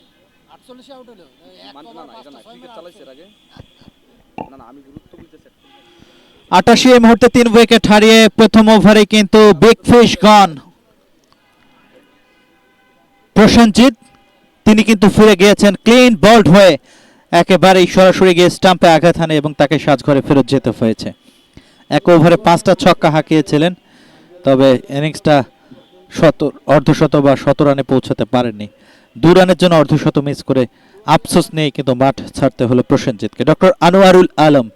48 এ আউট হইলো এক মানে না ওভার না এটা না 5টা 6 ক্রিকেট চালাইছে এর আগে না না আমি গুরুত্ব বলতেছি 88 এই মুহূর্তে 3 উইকেট হারিয়ে প্রথম ওভারে কিন্তু বিগ ফিশ গন। প্রসেনজিৎ তিনি কিন্তু ফিরে গিয়েছেন ক্লিন বল্ড হয়ে, একেবারেই সরাসরি গিয়ে স্টাম্পে আঘাত হানে এবং তাকে সাজঘরে ফেরত যেতে হয়েছে। এক ওভারে 5টা ছক্কা হাঁকিয়েছিলেন, তবে ইনিংসটা অর্ধশত বা 100 রানে পৌঁছাতে পারেননি। 2 রানের জন্য অর্ধশত মিস করে আফসোস নিয়ে কিন্তু মাঠ ছাড়তে হলো প্রসেনজিৎকে। ডক্টর আনোয়ারুল আলম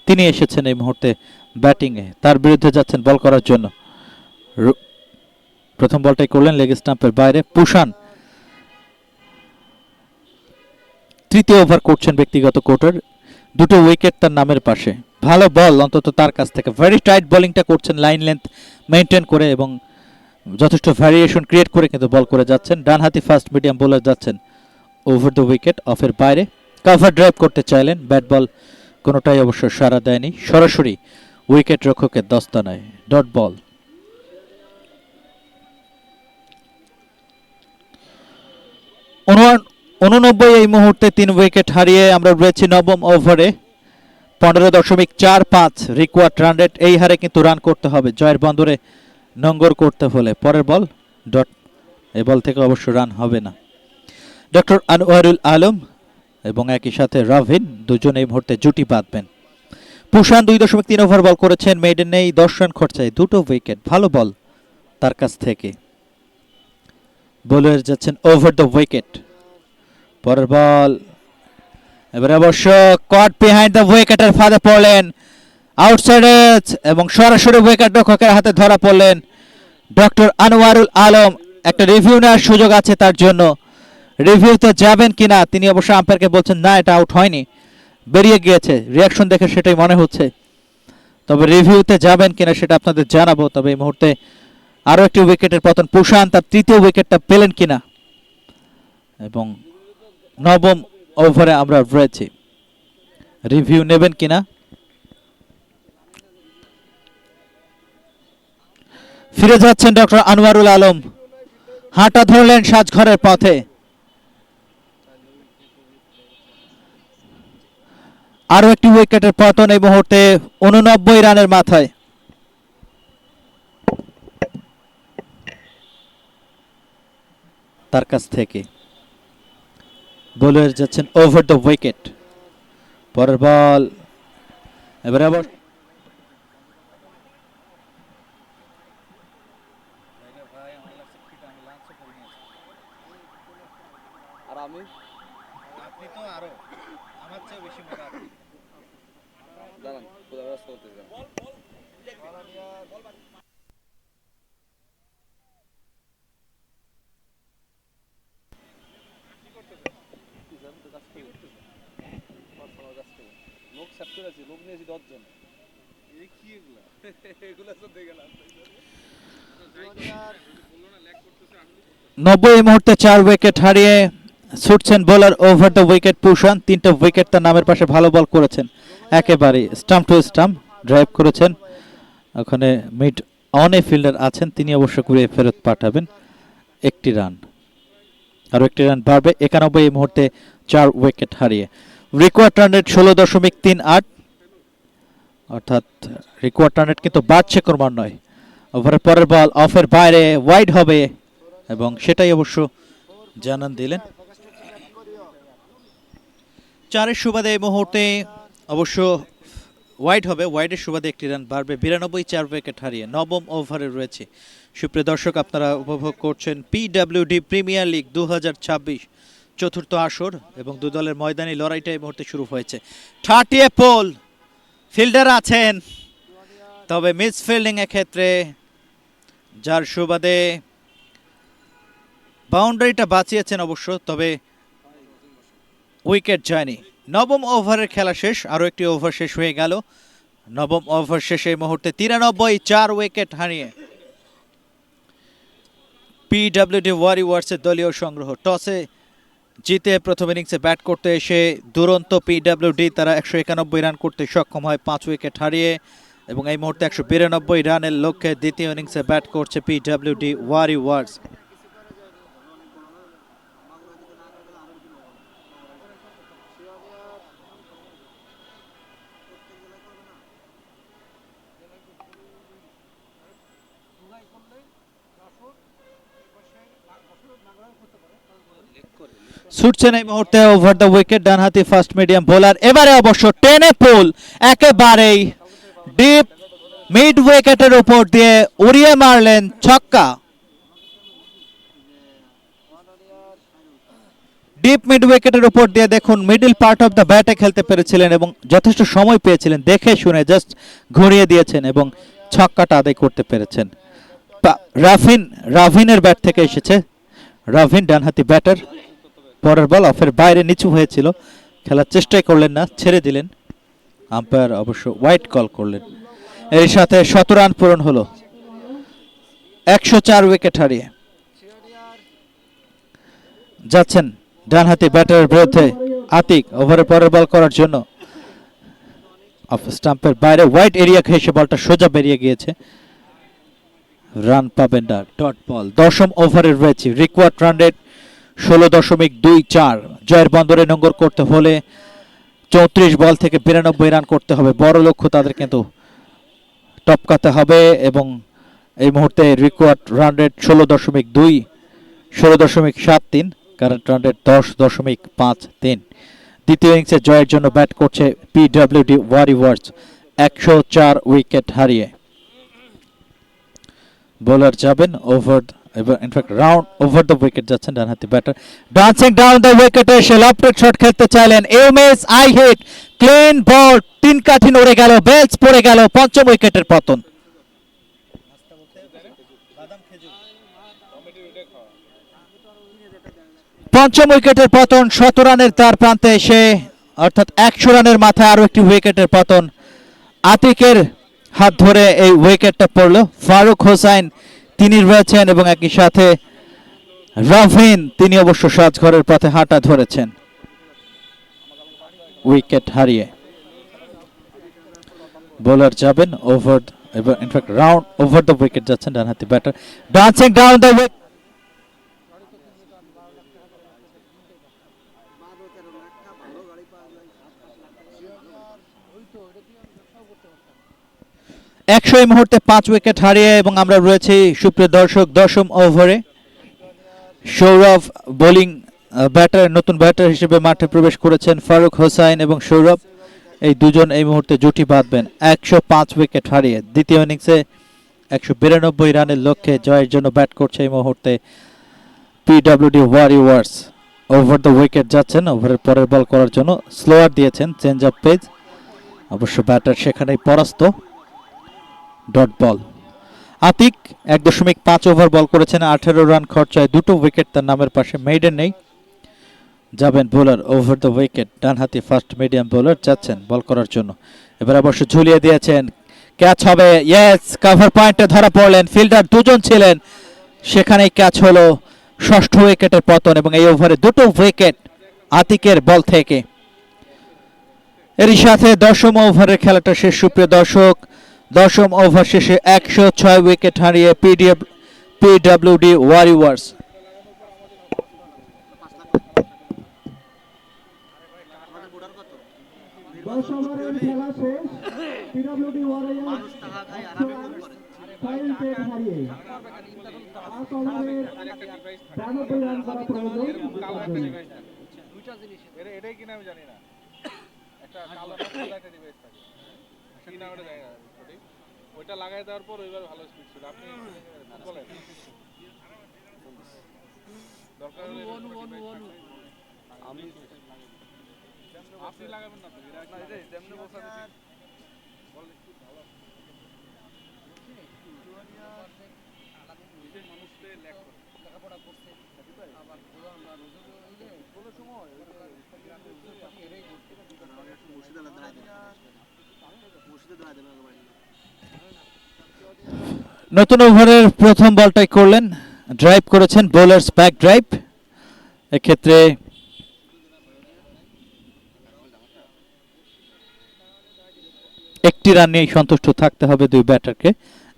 তিনি এসেছেন এই মুহূর্তে ব্যাটিংয়ে, তার বিরুদ্ধে যাচ্ছেন বল করার জন্য। প্রথম বলটাই করলেন লেগ স্টাম্পের বাইরে। পুষান তৃতীয় ওভার করছেন ব্যক্তিগত কোর্টের, 2টো উইকেট তার নামের পাশে। ভালো বল অন্তত তার কাছ থেকে, ভেরি টাইট বোলিংটা করছেন লাইন লেন্থ মেনটেন করে এবং যথেষ্ট ভ্যারিয়েশন ক্রিয়েট করে কিন্তু বল করে যাচ্ছেন। ডানহাতি ফাস্ট মিডিয়াম বোলার যাচ্ছেন ওভার দ্য উইকেট অফের বাইরে, কভার ড্রাইভ করতে চাইলেন, ব্যাট বল কোনোটাই অবশ্য সাড়া দেয়নি, সরাসরি উইকেট রক্ষকের দস্তানায় ডট বল। উননব্বই এই মুহূর্তে 3 উইকেট হারিয়ে আমরা রয়েছি নবম ওভারে। 15.45 রিকোয়ার্ড রান রেট। এই হারে কিন্তু রান করতে হবে জয়ের বন্দরে নোঙ্গর করতে হলে। পরের বল ডট, এই বল থেকে অবশ্য রান হবে না। ডক্টর আনোয়ারুল আলম এবং একই সাথে রাভিন দুজন এই মুহূর্তে জুটি বাঁধবেন। পুষান 2.3 ওভার বল করেছেন, মেইডেন নেই, 10 রান খরচায় 2টো উইকেট। ভালো বল তার কাছ থেকে। বোলার যাচ্ছেন ওভার দ্য উইকেট। পরের বল এবারে অবশ্য কট বিহাইন্ড দ্য উইকেটের ফাঁদে পড়লেন, আউটসাইড এজ এবং সরাসরি উইকেট রক্ষকের হাতে ধরা পড়লেন ডক্টর আনোয়ারুল আলম। একটা রিভিউ নেওয়ার সুযোগ আছে তার জন্য, রিভিউতে যাবেন কিনা তিনি অবশ্য আম্পায়ারকে বলছেন না এটা আউট হয়নি, বেরিয়ে গিয়েছে, রিয়াকশন দেখে সেটাই মনে হচ্ছে। তবে রিভিউতে যাবেন কিনা সেটা আপনাদের জানাবো। তবে এই মুহূর্তে আরও একটি উইকেটের পতন, পুষান তার তৃতীয় উইকেটটা পেলেন কিনা। এবং নবম ওভারে আমরা রয়েছি, রিভিউ নেবেন কিনা। ফিরে যাচ্ছেন ডক্টর আনোয়ারুল আলম, হাঁটা ধরলেন সাজঘরের পথে। আরো একটি উইকেটের পতন এই মুহূর্তে 89 রানের মাথায়। তার কাছ থেকে বোলার যাচ্ছেন ওভার দ্য উইকেট। পরের বল এবারে আবার আর আমি আপনি তো আরো আমার চেয়ে বেশি মজা আপনি জানান পুরো ব্যবস্থা করতে যান। লোক সেট করে আছি, লোক নিয়েছি 10 জন। এই কি এগুলা এগুলা সব দেখে গেলাম 90 এই মুহূর্তে 4 উইকেট হারিয়ে ছুটছেন বোলার ওভার দ্য উইকেট পুষান। 3টা উইকেট তার নামের পাশে, ভালো বল করেছেন, একেবারে স্টাম্প টু স্টাম্প ড্রাইভ করেছেন। ওখানে মিড অনে ফিল্ডার আছেন, তিনি অবশ্য ঘুরিয়ে ফেরত পাঠাবেন। একটি রান, আরও একটি রান বাড়বে। 91 এই মুহূর্তে 4 উইকেট হারিয়ে। রিকোয়ার্ড রান রেট 16.38, অর্থাৎ রিকোয়ার্ড রান রেট কিন্তু বাড়ছে ক্রমান্বয়ে। ওভারের পরের বল অফের বাইরে, ওয়াইড হবে এবং সেটাই অবশ্য জানান দিলেন। 4-এর সুবাদে এই মুহূর্তে অবশ্য ওয়াইড হবে, ওয়াইডের সুবাদে একটি রান বাড়বে। 92 4 উইকেট হারিয়ে নবম ওভারে রয়েছে। সুপ্রিয় দর্শক, আপনারা উপভোগ করছেন পিডব্লিউডি প্রিমিয়ার লিগ 2026 চতুর্থ আসর এবং দু দলের ময়দানি লড়াইটা এই মুহূর্তে শুরু হয়েছে। 30 পোল ফিল্ডার আছেন, তবে মিস ফিল্ডিং এর ক্ষেত্রে যার সুবাদে বাউন্ডারিটা বাঁচিয়েছেন অবশ্য, তবে উইকেট যায়নি। নবম ওভারের খেলা শেষ, আরও একটি ওভার শেষ হয়ে গেল। নবম ওভার শেষে এই মুহূর্তে 93 4 উইকেট হারিয়ে পিডব্লিউডি ওয়ারিয়র্সের দলীয় সংগ্রহ। টসে জিতে প্রথম ইনিংসে ব্যাট করতে এসে দুরন্ত পিডব্লিউডি তারা 191 রান করতে সক্ষম হয় 5 উইকেট হারিয়ে, এবং এই মুহূর্তে 192 রানের লক্ষ্যে দ্বিতীয় ইনিংসে ব্যাট করছে পিডব্লিউডি ওয়ারিয়র্স। ছুটছেন এই মুহূর্তে ওভার দ্য উইকেট ডানহাতি ফাস্ট মিডিয়াম বোলার, এবারে অবশ্য টেনে পুল একেবারেই ডিপ মিড উইকেটের উপর দিয়ে উড়িয়ে মারলেন ছক্কা। ডিপ মিড উইকেটের উপর দিয়ে দেখুন মিডল পার্ট অফ দ্য ব্যাটে খেলতে পেরেছিলেন এবং যথেষ্ট সময় পেয়েছিলেন, দেখে শুনে জাস্ট ঘুরিয়ে দিয়েছেন এবং ছক্কাটা আদায় করতে পেরেছেন। রাভিনের ব্যাট থেকে এসেছে। রাভিন ডানহাতি ব্যাটার, পরের বল অফের বাইরে নিচু হয়েছিল, খেলার চেষ্টাই করলেন না, ছেড়ে দিলেন। আম্পায়ার অবশ্য হোয়াইট কল করলেন। এর সাথে 100 রান পূরণ হলো 104 উইকেট হারিয়ে। যাচ্ছেন ডানহাতি ব্যাটারের বিরুদ্ধে আতিক ওভারের পরের বল করার জন্য। অফ স্টাম্পের বাইরে হোয়াইট এরিয়া ঘেঁষে বলটা সোজা বেরিয়ে গিয়েছে, রান পাবেন না, ডট বল। 10ম ওভারের রয়েছে, রিকোয়ার্ড রান রেট 16.24। জয়ের বন্দরে নোঙ্গর করতে হলে 34 বল থেকে 92 রান করতে হবে, বড় লক্ষ্য তাদের কিন্তু টপকাতে হবে। এবং এই মুহূর্তে required run rate 16.73, current run rate 10.53। দ্বিতীয় ইনিংসে জয়ের জন্য ব্যাট করছে পিডব্লিউডি ওয়ারিয়র্স 104 উইকেট হারিয়ে। বোলার যাবেন over, in fact round over the wicket যাচ্ছেন ডানহাতি ব্যাটার। ডান্সিং ডাউন দ্য উইকেটে এসে লফটেড শট খেলতে চাইলেন, এমএস আই হিট, ক্লিন বল, 3 কাঠিন উড়ে গেল, বেলস পড়ে গেল, পঞ্চম উইকেটের পতন। পঞ্চম উইকেটের পতন, 100 রানের তার প্রান্তে এসে, অর্থাৎ 100 রানের মাথায় আরো একটি উইকেটের পতন। আতিকের হাত ধরে এই উইকেটটা পড়লো। ফারুক হোসাইন তিনি রয়েছেন এবং একই সাথে রাভিন, তিনি অবশ্য সাজঘরের পথে হাঁটা ধরেছেন উইকেট হারিয়ে। বোলার যাবেন over, in fact round over the wicket যাচ্ছেন ডানহাতি batter. Dancing down the wicket, এই মুহূর্তে 5 উইকেট হারিয়ে, এবং আমরা রয়েছি সুপ্রিয় দর্শক 10ম ওভারে। সৌরভ বোলিং ব্যাটার, নতুন ব্যাটার হিসেবে মাঠে প্রবেশ করেছেন ফারুক হোসাইন এবং সৌরভ, এই দুজন এই মুহূর্তে জুটি বাঁধবেন 105 উইকেট হারিয়ে। দ্বিতীয় ইনিংসে 192 রানের লক্ষ্যে জয়ের জন্য ব্যাট করছে এই মুহূর্তে PWD Warriors. Over the wicket যাচ্ছেন, ওভারের পরের বল করার জন্য স্লোয়ার দিয়েছেন, চেঞ্জ অফ পেজ, অবশ্য ব্যাটার সেখানেই পরাস্ত, ডট বল। আতিক 1.5 ওভার বল করেছেন, 18 রান খরচায় 2টো উইকেট তার নামের পাশে, মেইডেন নেই। যাবেন বোলার ওভার দ্য উইকেট, ডানহাতি ফাস্ট মিডিয়াম বোলার যাচ্ছেন বল করার জন্য। এবার অবশ্য ঝুলিয়ে দিয়েছেন, ক্যাচ হবে, ইয়েস, কভার পয়েন্টে ধরা পড়লেন, ফিল্ডার দুজন ছিলেন, সেখানেই ক্যাচ হলো। 6ষ্ঠ উইকেটের পতন এবং এই ওভারে 2টো উইকেট আতিকের বল থেকে। এরই সাথে 10ম ওভারের খেলাটা শেষ সুপ্রিয় দর্শক। 10ম ওভার শেষে 106 উইকেট হারিয়ে পিডব্লিউডি ওয়ারিয়র্স। এটাই কিনা আমি জানি না, একটা কালো একটা ডিভাইস থাকে, কি নাম ওটা জানি না, ওইটা লাগাই দেওয়ার পর ওইবার ভালো স্পিড ছিল। আপনি বলেন দরকার হলে আমি আপনি লাগাবেন না তো, এটাই যেমনি বসা বল একটু ভালো মানুষকে ল্যাক করে লেখাপড়া করছে, আবার আমরা কোনো সময় নতুন ওভারের প্রথম বলটাই করলেন, ড্রাইভ করেছেন, বোলার্স ব্যাক ড্রাইভ। এক্ষেত্রে একটি রান নিয়েই সন্তুষ্ট থাকতে হবে দুই ব্যাটারকে।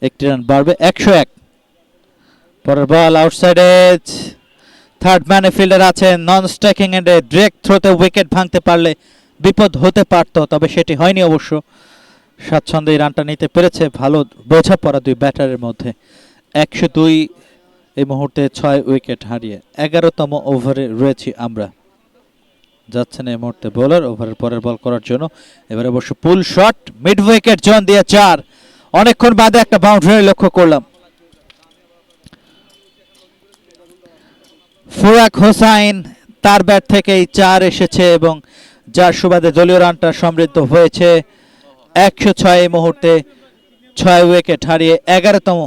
একটি রান বাড়বে, 101। পরের বল আউটসাইড এজ, থার্ড ম্যানে ফিল্ডার আছেন, নন স্ট্রাইকিং এন্ডে ডিরেক্ট থ্রোতে উইকেট ভাঙতে পারলে বিপদ হতে পারত, তবে সেটি হয়নি অবশ্য। স্বাচ্ছন্দ্যে এই রানটা নিতে পেরেছে, ভালো বোঝাপড়া দুই ব্যাটারের মধ্যে। 102 এই মুহূর্তে 6 উইকেট হারিয়ে 11তম ওভারে রয়েছি আমরা। যাচ্ছেন এই মুহূর্তে বোলার ওভারের পরের বল করার জন্য। এবারে অবশ্য পুল শট, মিড উইকেট জন দিয়ে 4। অনেকক্ষণ বাদে একটা বাউন্ডারি লক্ষ্য করলাম। ফুরাক হোসাইন তার ব্যাট থেকেই 4 এসেছে এবং যার সুবাদে দলীয় রানটা সমৃদ্ধ হয়েছে। 106 এই মুহূর্তে 6 উইকেট হারিয়ে 11তম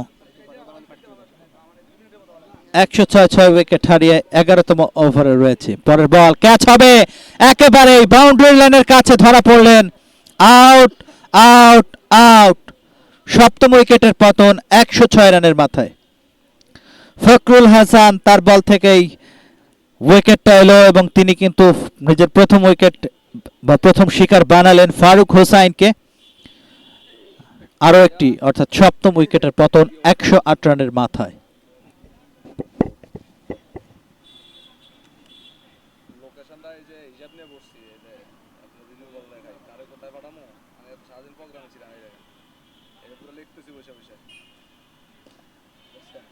106 উইকেট হারিয়ে 11তম ওভারে রয়েছে। পরের বল ক্যাচ হবে, একেবারে বাউন্ডারি লাইনের কাছে ধরা পড়লেন। Out out out. সপ্তম উইকেটের পতন 106 রানের মাথায়। ফখরুল হাসান তার বল থেকেই উইকেটটা এলো এবং তিনি কিন্তু নিজের প্রথম উইকেট বা প্রথম শিকার বানালেন ফারুক হোসাইনকে। আরো একটি অর্থাৎ সপ্তম উইকেটের পতন 108 রানের মাথায়। লোকেশনটা এই যে হিসাব নিয়ে বসছি, এই যে আপনার ভিডিও কল দেখাই কারে কোথায় পাঠামো। আমি এত সারাদিন প্রোগ্রামে ছিলাম, এই দেখেন এটা পুরো লিখতেছি বসে বসে, বুঝছেন?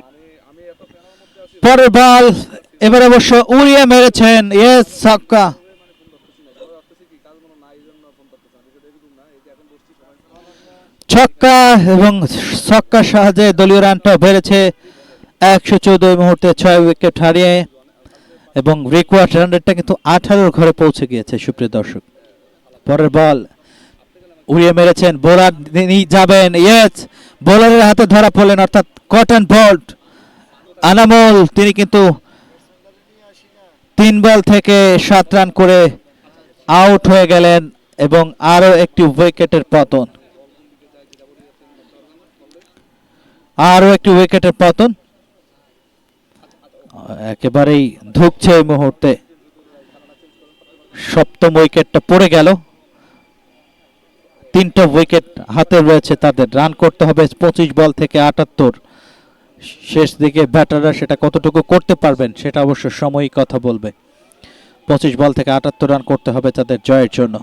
মানে আমি এত প্যানার মধ্যে আছি, পরের বল এবারে অবশ্য উড়িয়ে মেরেছেন, ইয়েস ছক্কা। মানে ফোন ধরতেছি না, সবাই ভাবতেছি কি কাজ মনে নাই, এই জন্য ফোন ধরতেছি না। বিষয়টা এরকম না, এই যে এখন বসছি সবাই ছক্কা এবং ছক্কার সাহায্যে দলীয় রানটা বেড়েছে 114 মুহূর্তে 6 উইকেট হারিয়ে এবং রিকোয়ার্ড রান রেটটা কিন্তু 18 ঘরে পৌঁছে গিয়েছে সুপ্রিয় দর্শক। পরের বল উড়িয়ে মেরেছেন, বোলার তিনি যাবেন, ইয়েস বোলারের হাতে ধরা পড়লেন অর্থাৎ কটন বোল্ট আনামুল। তিনি কিন্তু 3 বল থেকে 7 রান করে আউট হয়ে গেলেন এবং আরো একটি উইকেটের পতন, আরো একটি উইকেটের পতন। একেবারেই ধুকছে এই মুহূর্তে, সপ্তম উইকেটটা পড়ে গেল। 3টা উইকেট হাতে রয়েছে তাদের, রান করতে হবে 25 বল থেকে 78। শেষ দিকে ব্যাটাররা সেটা কতটুকু করতে পারবেন সেটা অবশ্য সময়ই কথা বলবে। 25 বল থেকে 78 রান করতে হবে তাদের জয়ের জন্য।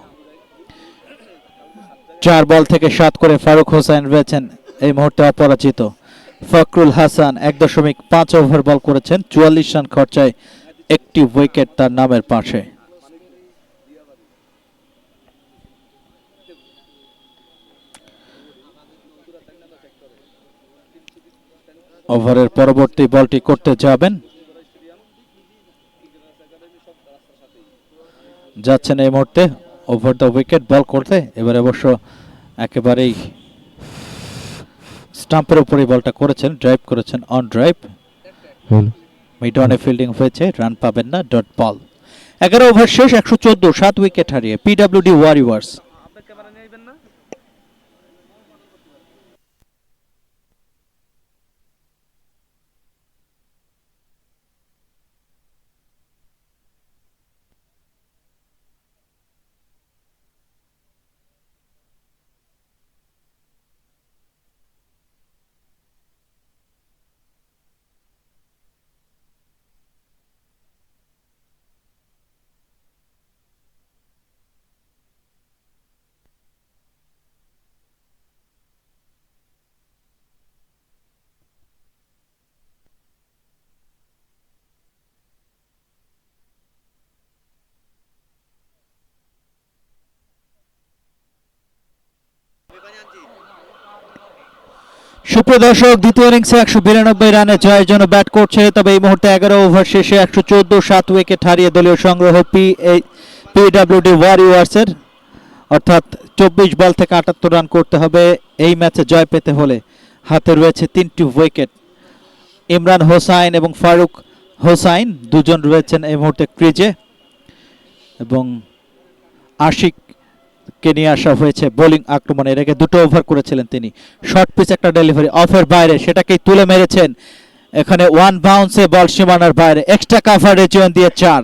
4 বল থেকে 7 করে ফারুক হোসেন রয়েছেন এই মুহূর্তে অপরাজিত। ফখরুল হাসান 1.5 ওভার বল করেছেন, 44 রান খরচায় একটি উইকেট তার নামের পাশে। ওভারের পরবর্তী বলটি করতে যাবেন, যাচ্ছেন এই মুহূর্তে ওভার দ্য উইকেট বল করতে। এবারে অবশ্য একেবারেই স্টাম্পের উপরে বলটা করেছেন, ড্রাইভ করেছেন, অন ড্রাইভ। মিড অনে ফিল্ডিং হয়েছে, রান পাবেন না, ডট বল। 11 ওভার শেষ, 114, 7 উইকেট হারিয়ে পিডব্লিউডি ওয়ারিয়র্স। আপনার ক্যামেরা নিয়ে আইবেন না। সুপ্রিয় দর্শক, দ্বিতীয় ইনিংসে 192 রানে জয়ের জন্য ব্যাট করছে, তবে এই মুহূর্তে 11 ওভার শেষে 114, 7 উইকেট হারিয়ে দলীয় সংগ্রহ পিডব্লিউডি ওয়ারিয়র্সের। অর্থাৎ 24 বল থেকে 78 রান করতে হবে এই ম্যাচে জয় পেতে হলে। হাতে রয়েছে 3টি উইকেট। ইমরান হোসাইন এবং ফারুক হোসাইন দুজন রয়েছেন এই মুহূর্তে ক্রিজে এবং আশিক কে নিয়ে আসা হয়েছে বোলিং আক্রমণে। এর আগে 2টো ওভার করেছিলেন তিনি। শর্ট পিচ একটা ডেলিভারি অফের বাইরে, সেটাকেই তুলে মেরেছেন। এখানে 1 বাউন্সে বল সীমানার বাইরে, এক্সট্রা কাভারেজ দিয়ে 4।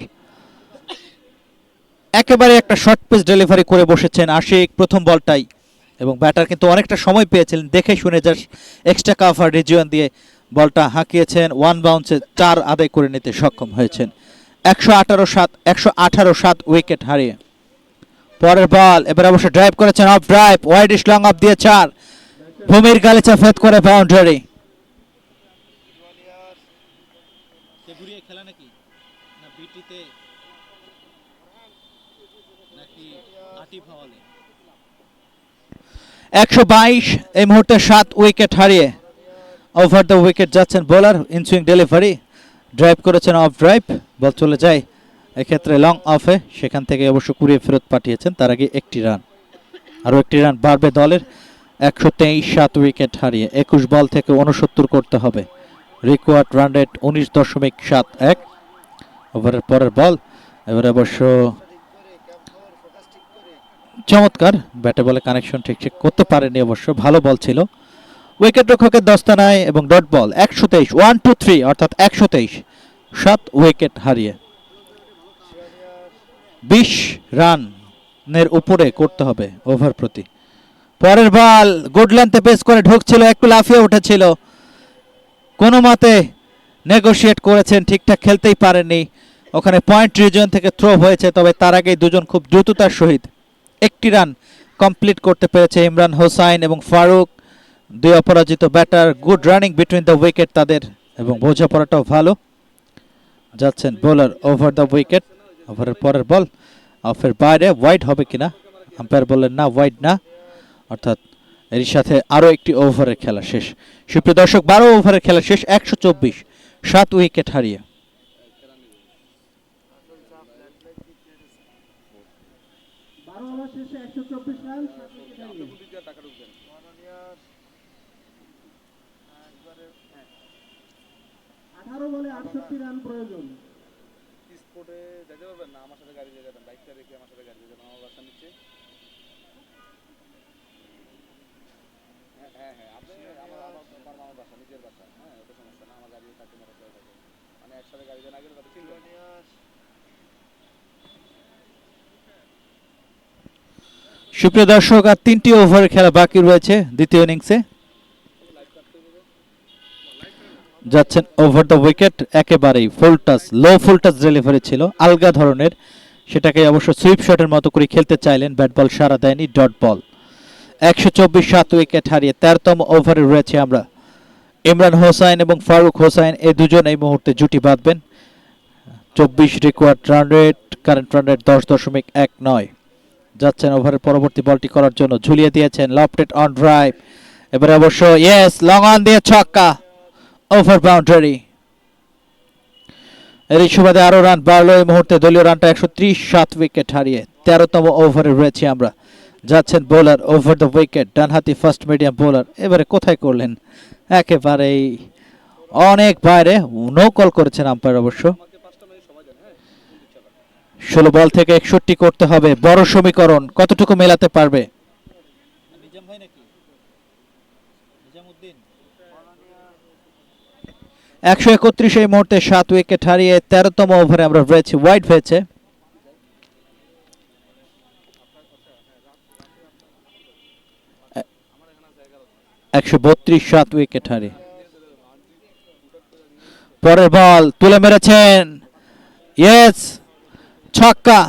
একেবারে একটা শর্ট পিচ ডেলিভারি করে বসেছেন আশিক প্রথম বলটাই। এবং ব্যাটার কিন্তু অনেকটা সময় পেয়েছিলেন, দেখে শুনে জাস্ট এক্সট্রা কাভার রিজিয়ন দিয়ে বলটা হাঁকিয়েছেন, ওয়ান বাউন্সে 4 আদায় করে নিতে সক্ষম হয়েছেন। 118 উইকেট হারিয়ে। পরের বল এবার অবশ্য ড্রাইভ করেছেন, of drive, wide long of দিয়ে 4, ভূমির গালিচা ফেদ করে বাউন্ডারি। খেলা নাকি না বিটিতে নাকি আটিফ হাওয়ালে। 122 এই মুহূর্তে 7 উইকেট হারিয়ে। ওভার দ্য উইকেট যাচ্ছেন বোলার, ইনসুইং ডেলিভারি, ড্রাইভ করেছেন, অফ ড্রাইভ, বল চলে যায় এক্ষেত্রে লং অফে, সেখান থেকে অবশ্য কুড়িয়ে ফেরত পাঠিয়েছেন। তার আগে একটি রান, আরও একটি রান বাড়বে দলের। 123 7 উইকেট হারিয়ে 21 বল থেকে 69 করতে হবে। Required run rate 19.71। ওভারের পরের বল এবারে অবশ্য চমৎকার ব্যাটে বলে কানেকশন ঠিক করতে পারেনি, অবশ্য ভালো বল ছিল। উইকেট রক্ষকের দস্তানায় এবং ডট বল 123 1 2 3 অর্থাৎ 123 7 উইকেট হারিয়ে 20 রানের উপরে করতে হবে ওভার প্রতি। পরের বল গুড লেন্থে পেস করে ঢুকছিল, একটু লাফিয়ে উঠেছিল, কোনো মতে নেগোশিয়েট করেছেন, ঠিকঠাক খেলতেই পারেননি। ওখানে পয়েন্ট রিজন থেকে থ্রো হয়েছে, তবে তার আগেই দুজন খুব দ্রুততার সহিত একটি রান কমপ্লিট করতে পেরেছে ইমরান হোসাইন এবং ফারুক, দুই অপরাজিত batter. Good running between the wicket তাদের এবং বোঝাপড়াটাও ভালো। যাচ্ছেন বোলার ওভার দ্য উইকেট। ওভারের পরের বল অফের বাইরে, ওয়াইড হবে কিনা, আম্পায়ার বললেন না, ওয়াইড না, অর্থাৎ এর সাথে আরও একটি ওভারের খেলা শেষ। সুপ্রিয় দর্শক, 12 ওভারের খেলা শেষ, 124 7 উইকেট হারিয়ে। স্পোর্টে যেতে পারবেন না, আমার সাথে গাড়ি দিয়ে যাবেন, বাইকটা রেখে আমার সাথে গাড়ি দিয়ে যাবেন, আমার বাসা নিচ্ছে। হ্যাঁ হ্যাঁ, আপনি আমার আমার বাসা, নিজের বাসা, হ্যাঁ, ওটা সমস্যা না, আমার গাড়ি থাকে, মোটর সাইকেল থাকে, মানে একসাথে গাড়ি দিয়ে না গেলে তাদের চিনবেন না। সুপ্রিয় দর্শক, আর 3টি ওভারের খেলা বাকি রয়েছে দ্বিতীয় ইনিংসে। যাচ্ছেন ওভার দ্য উইকেট, একেবারেই ফুল টাচ, লো ফুল টাচ ডেলিভারি ছিল, আলগা ধরনের, সেটাকে অবশ্য সুইপ শটের মতো করে খেলতে চাইলেন, ব্যাট বল সারা দেয়নি, ডট বল। 124 7 উইকেট হারিয়ে 13তম ওভারে রয়েছে আমরা। ইমরান হোসাইন এবং ফারুক হোসাইন এই দুজন এই মুহূর্তে জুটি বাঁধবেন। 24 required run rate, current run rate 10.19। যাচ্ছেন ওভারের পরবর্তী বলটি করার জন্য, ঝুলিয়ে দিয়েছেন, লফটেড অন ড্রাইভ, এবারে অবশ্য ইয়েস, লং অন দিয়ে ছক্কা, ওভার বাউন্ডারি। এর সুবাদে আরো রান বাড়লো এই মুহূর্তে, দলীয় রানটা 130 7 উইকেট হারিয়ে 13তম ওভারে রয়েছে আমরা। যাচ্ছেন বোলার ওভার দ্য উইকেট, ডানহাতি ফার্স্ট মিডিয়াম বোলার, এবারে কোথায় করলেন, একেবারেই অনেক বাইরে, নো কল করেছেন আম্পায়ার অবশ্য। 16 বল থেকে 61 করতে হবে, বড় সমীকরণ, কতটুকু মেলাতে পারবে। 131 এই মুহূর্তে 7 উইকেট হারিয়ে 13তম ওভারে আমরা রয়েছি। ওয়াইড হয়েছে, একশো 7 উইকেট হারিয়ে। পরের বল তুলে মেরেছেন, ইয়েস, ছক্কা,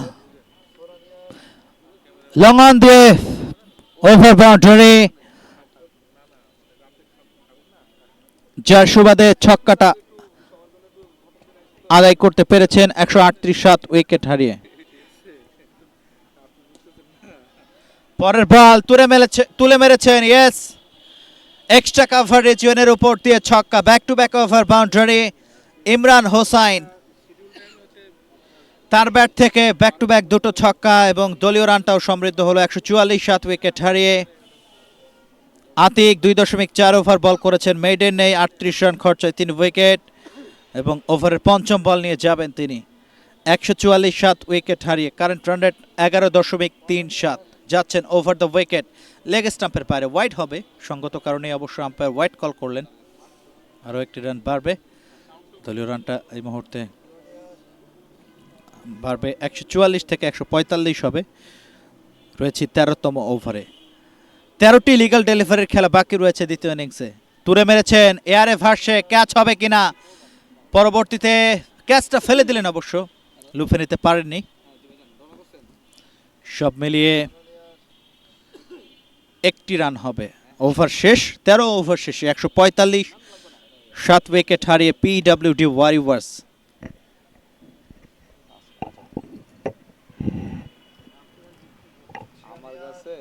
লং অন দিয়ে ওভার বাউন্ডারি, যার সুবাদে ছক্কাটা আদায় করতে পেরেছেন 138 7 উইকেট হারিয়ে। পরের বল তুলে মেরেছেন, ইয়েস, এক্সট্রা কাভার রিজিয়নের উপর দিয়ে ছক্কা, back to back over boundary. Imran Hossain তার ব্যাট থেকে ব্যাক টু ব্যাক দুটো ছক্কা এবং দলীয় রানটাও সমৃদ্ধ হলো 144 7 উইকেট হারিয়ে। আতিক 2.4 ওভার বল করেছেন, মেইডেন নেই, 38 রান খরচায় 3 উইকেট এবং ওভারের পঞ্চম বল নিয়ে যাবেন তিনি। 144 7 উইকেট হারিয়ে কারেন্ট রান রেট 11.37। যাচ্ছেন ওভার দ্য উইকেট, লেগ স্টাম্পের বাইরে, ওয়াইড হবে, সঙ্গত কারণে অবশ্য আম্পায়ার ওয়াইড কল করলেন। আরও একটি রান বাড়বে, দলীয় রানটা এই মুহূর্তে বাড়বে 144 থেকে 145 হবে। রয়েছে 13তম ওভারে। 13টি লিগ্যাল ডেলিভারির খেলা বাকি রয়েছে দ্বিতীয় ইনিংসে। তুলে মেরেছেন, এয়ারে ভাসে, ক্যাচ হবে কিনা, পরবর্তীতে ক্যাচটা ফেলে দিলেন, অবশ্য লুফে নিতে পারেননি। সব মিলিয়ে একটি রান হবে। ওভার শেষ, 13 ওভার শেষে 145, 7 উইকেট হারিয়ে পিডব্লিউডি ওয়ারিয়র্স। আমার কাছে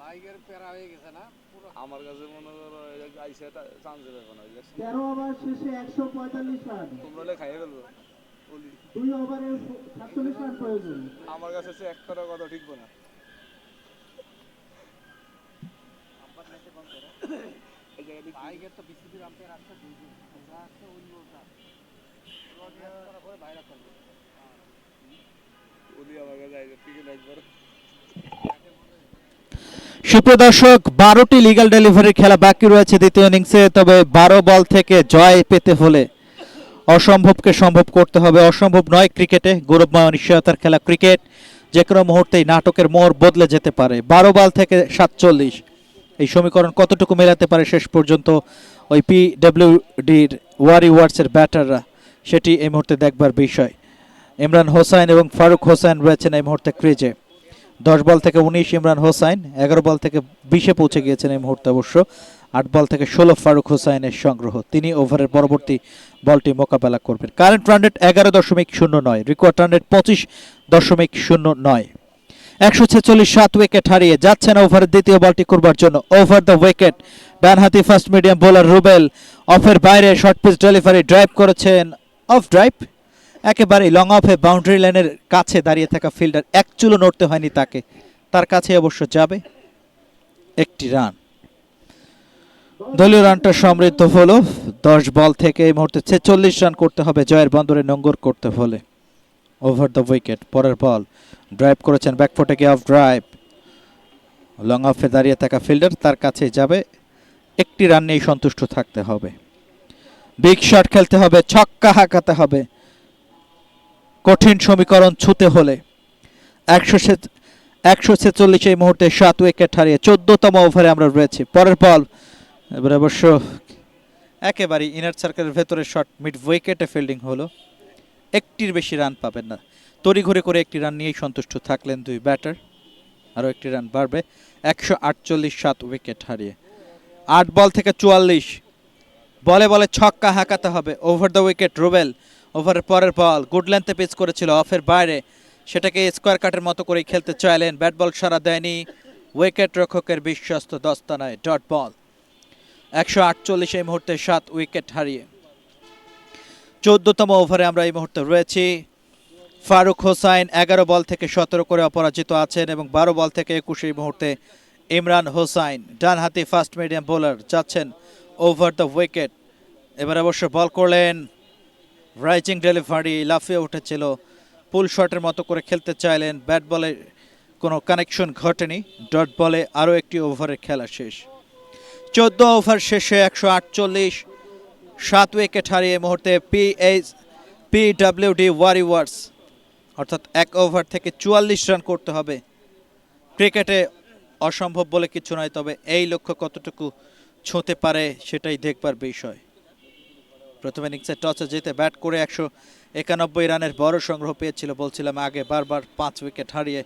বাইকের প্যারা হয়ে গেছে না পুরো আমার কাছে মনে করো আইসে চান্স দেবে না। 13 ওভার শেষে 145 রান, তোমরা হলে খাইয়ে ফেলবো বলি। 2 ওভারে 47 রান প্রয়োজন। আমার কাছে সে একটা কথা ঠিক না। বাইকের তো বিসিবির আম্পায়ার আসছে দুইজন ওরা আসছে অন্যটা করার পরে বাইরে করবে বলি আমার কাছে আইসে টিকিট একবার সুপ্রদর্শক, 12টি লিগ্যাল ডেলিভারির খেলা বাকি রয়েছে দ্বিতীয় ইনিংসে। তবে 12 বল থেকে জয় পেতে হলে অসম্ভবকে সম্ভব করতে হবে। অসম্ভব নয় ক্রিকেটে, গৌরবময় অনিশ্চয়তার খেলা ক্রিকেট, যে কোনো মুহূর্তেই নাটকের মোড় বদলে যেতে পারে। 12 বল থেকে 47, এই সমীকরণ কতটুকু মেলাতে পারে শেষ পর্যন্ত ওই পিডব্লিউডির ওয়ারিয়র্সের ব্যাটাররা, সেটি এই মুহূর্তে দেখবার বিষয়। ইমরান হোসাইন এবং ফারুক হোসেন রয়েছেন এই মুহূর্তে ক্রিজে। 10 বল থেকে 19 ইমরান হোসাইন, 11 বল থেকে 20-এ পৌঁছে গিয়েছেন এই মুহূর্তে অবশ্য। 8 বল থেকে 16 ফারুক হোসাইনের সংগ্রহ। তিনি ওভারের পরবর্তী বলটি মোকাবেলা করবেন। Current run rate 11.09, required run rate 25.09। 146, 7 wicket হারিয়ে যাচ্ছেন ওভারের দ্বিতীয় বলটি করবার জন্য। ওভার দ্য উইকেট, ডানহাতি ফাস্ট মিডিয়াম বোলার রুবেল, অফের বাইরে শর্ট পিচ ডেলিভারি, ড্রাইভ করেছেন, অফ ড্রাইভ, একেবারে লং অফে বাউন্ডারি লাইনের কাছে দাঁড়িয়ে থাকা ফিল্ডার, এক চুলো নড়তে হয়নি তাকে, তার কাছে অবশ্য যাবে একটি রান। দলীয় রানটা সমৃদ্ধ হলো। 10 বল থেকে এই মুহূর্তে 46 রান করতে হবে জয়ের বন্দরে নোঙ্গর করতে হলে। ওভার দ্য উইকেট, পরের বল, ড্রাইভ করেছেন, ব্যাকফুটে গিয়ে অফ ড্রাইভ, লং অফে দাঁড়িয়ে থাকা ফিল্ডার, তার কাছে যাবে একটি রান নিয়েই সন্তুষ্ট থাকতে হবে। বিগ শট খেলতে হবে, ছক্কা হাঁকাতে হবে কঠিন সমীকরণ ছুতে হলে। 146 এই মুহূর্তে 7 উইকেট হারিয়ে 14তম ওভারে আমরা রয়েছি। পরের বল, এবার অবশ্য একেবারে ইনার সার্কেলের ভেতরে শট, মিড উইকেটে ফিল্ডিং হলো, একটির বেশি রান পাবেন না। তড়িঘড়ি করে একটি রান নিয়েই সন্তুষ্ট থাকলেন দুই ব্যাটার, আরও একটি রান বাড়বে। 148, 7 উইকেট হারিয়ে 8 বল থেকে 44, বলে বলে ছক্কা হাঁকাতে হবে। ওভার দ্য উইকেট রুবেল, ওভারের পরের বল গুড লেন্থে পিচ করেছিল, অফের বাইরে, সেটাকে স্কোয়ার কাটের মতো করেই খেলতে চাইলেন, ব্যাট বল সারা দেয়নি, উইকেট রক্ষকের বিশ্বস্ত দস্তানায় ডট বল। 148 এই মুহূর্তে 7 উইকেট হারিয়ে 14তম ওভারে আমরা এই মুহূর্তে রয়েছি। ফারুক হোসাইন 11 বল থেকে 17 করে অপরাজিত আছেন এবং 12 বল থেকে 21 এই মুহূর্তে ইমরান হোসাইন, ডানহাতি ফাস্ট মিডিয়াম বোলার, যাচ্ছেন ওভার দ্য উইকেট। এবার অবশ্য বল করলেন, রাইজিং ডেলিভারি, লাফিয়ে উঠেছিল, পুল শটের মতো করে খেলতে চাইলেন, ব্যাট বলে কোনো কানেকশন ঘটেনি, ডট বলে আরও একটি ওভারের খেলা শেষ। 14 ওভার শেষে 148, 7 উইকেট হারিয়ে এই মুহূর্তে পিডব্লিউডি ওয়ারিয়র্স, অর্থাৎ 1 ওভার থেকে 44 রান করতে হবে। ক্রিকেটে অসম্ভব বলে কিছু নয়, তবে এই লক্ষ্য কতটুকু ছুঁতে পারে সেটাই দেখবার বিষয়। প্রথম ইনিংসে টসে জিতে ব্যাট করে 191 রানের বড় সংগ্রহ পেয়েছিল বলছিলাম আগে, বারবার 5 উইকেট হারিয়ে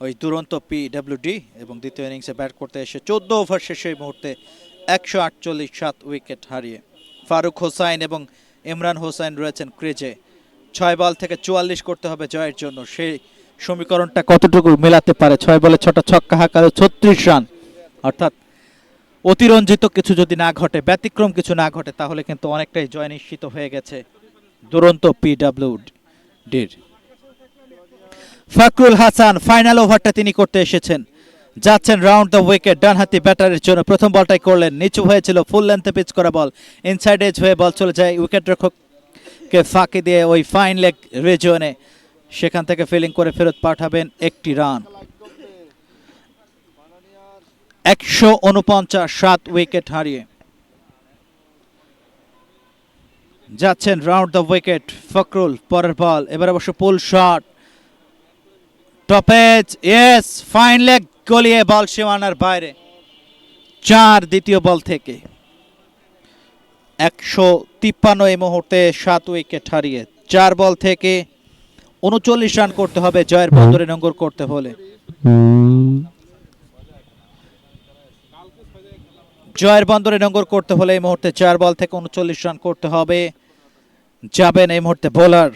ওই দুরন্ত পিডব্লিউডি, এবং দ্বিতীয় ইনিংসে ব্যাট করতে এসে 14 ওভার শেষে এই মুহূর্তে 148, 7 উইকেট হারিয়ে ফারুক হোসাইন এবং ইমরান হোসাইন রয়েছেন ক্রিজে। 6 বল থেকে 44 করতে হবে জয়ের জন্য, সেই সমীকরণটা কতটুকু মেলাতে পারে। 6 বলে 6টা ছক্কা হাঁকালে 36 রান, অর্থাৎ অতিরঞ্জিত কিছু যদি না ঘটে, ব্যতিক্রম কিছু না ঘটে, তাহলে কিন্তু অনেকটাই জয় নিশ্চিত হয়ে গেছে দুরন্ত পিডব্লিউডির। ফখরুল হাসান ফাইনাল ওভারটা তিনি করতে এসেছেন, যাচ্ছেন রাউন্ড দ্য উইকেট ডানহাতি ব্যাটারের জন্য। প্রথম বলটাই করলেন, নিচু হয়েছিল, ফুল লেন্থে পিচ করা বল, ইনসাইড এজ হয়ে বল চলে যায় উইকেট রক্ষককে ফাঁকি দিয়ে ওই ফাইন লেগ রিজনে, সেখান থেকে ফিল্ডিং করে ফেরত পাঠাবেন একটি রান। 149, 7 উইকেট হারিয়ে যাচ্ছেন রাউন্ড দ্য উইকেট ফখরুল। পরের বল, এবার অবশ্য pull shot, top edge, yes, fine leg গলিয়ে বল সীমানার বাইরে। 4 দ্বিতীয় বল থেকে 153 এই মুহূর্তে 7 উইকেট হারিয়ে 4 বল থেকে 39 রান করতে হবে জয়ের বন্দরে নোঙ্গর করতে হলে। জয়ের বন্দরে নোঙ্গর করতে হলে এই মুহূর্তে 4 বল থেকে 39 রান করতে হবে। যাবেন এই মুহূর্তে বোলার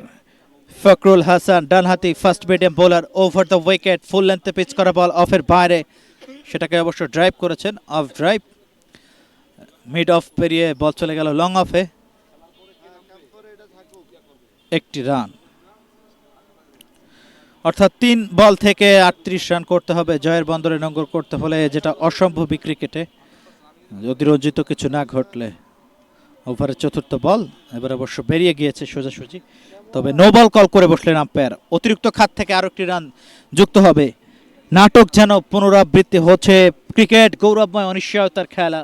ফখরুল হাসান, ডানহাতি fast medium bowler, over the wicket, full লেন্থে পিচ করা বল অফের বাইরে, সেটাকে অবশ্য ড্রাইভ করেছেন, অফ ড্রাইভ, মিড অফ পেরিয়ে বল চলে গেল লং অফে, একটি রান। অর্থাৎ 3 বল থেকে 38 রান করতে হবে জয়ের বন্দরে নোঙ্গর করতে হলে, যেটা অসম্ভব ক্রিকেটে অতিরঞ্জিত কিছু না ঘটলে। ওভারের চতুর্থ বল এবার অবশ্য বেরিয়ে গিয়েছে সোজাসুজি, তবে নো বল কল করে বসলেন আম্পায়ার। অতিরিক্ত খাত থেকে আরো একটি রান যুক্ত হবে। নাটক যেন পুনরাবৃত্তি হচ্ছে, ক্রিকেট গৌরবময় অনিশ্চয়তার খেলা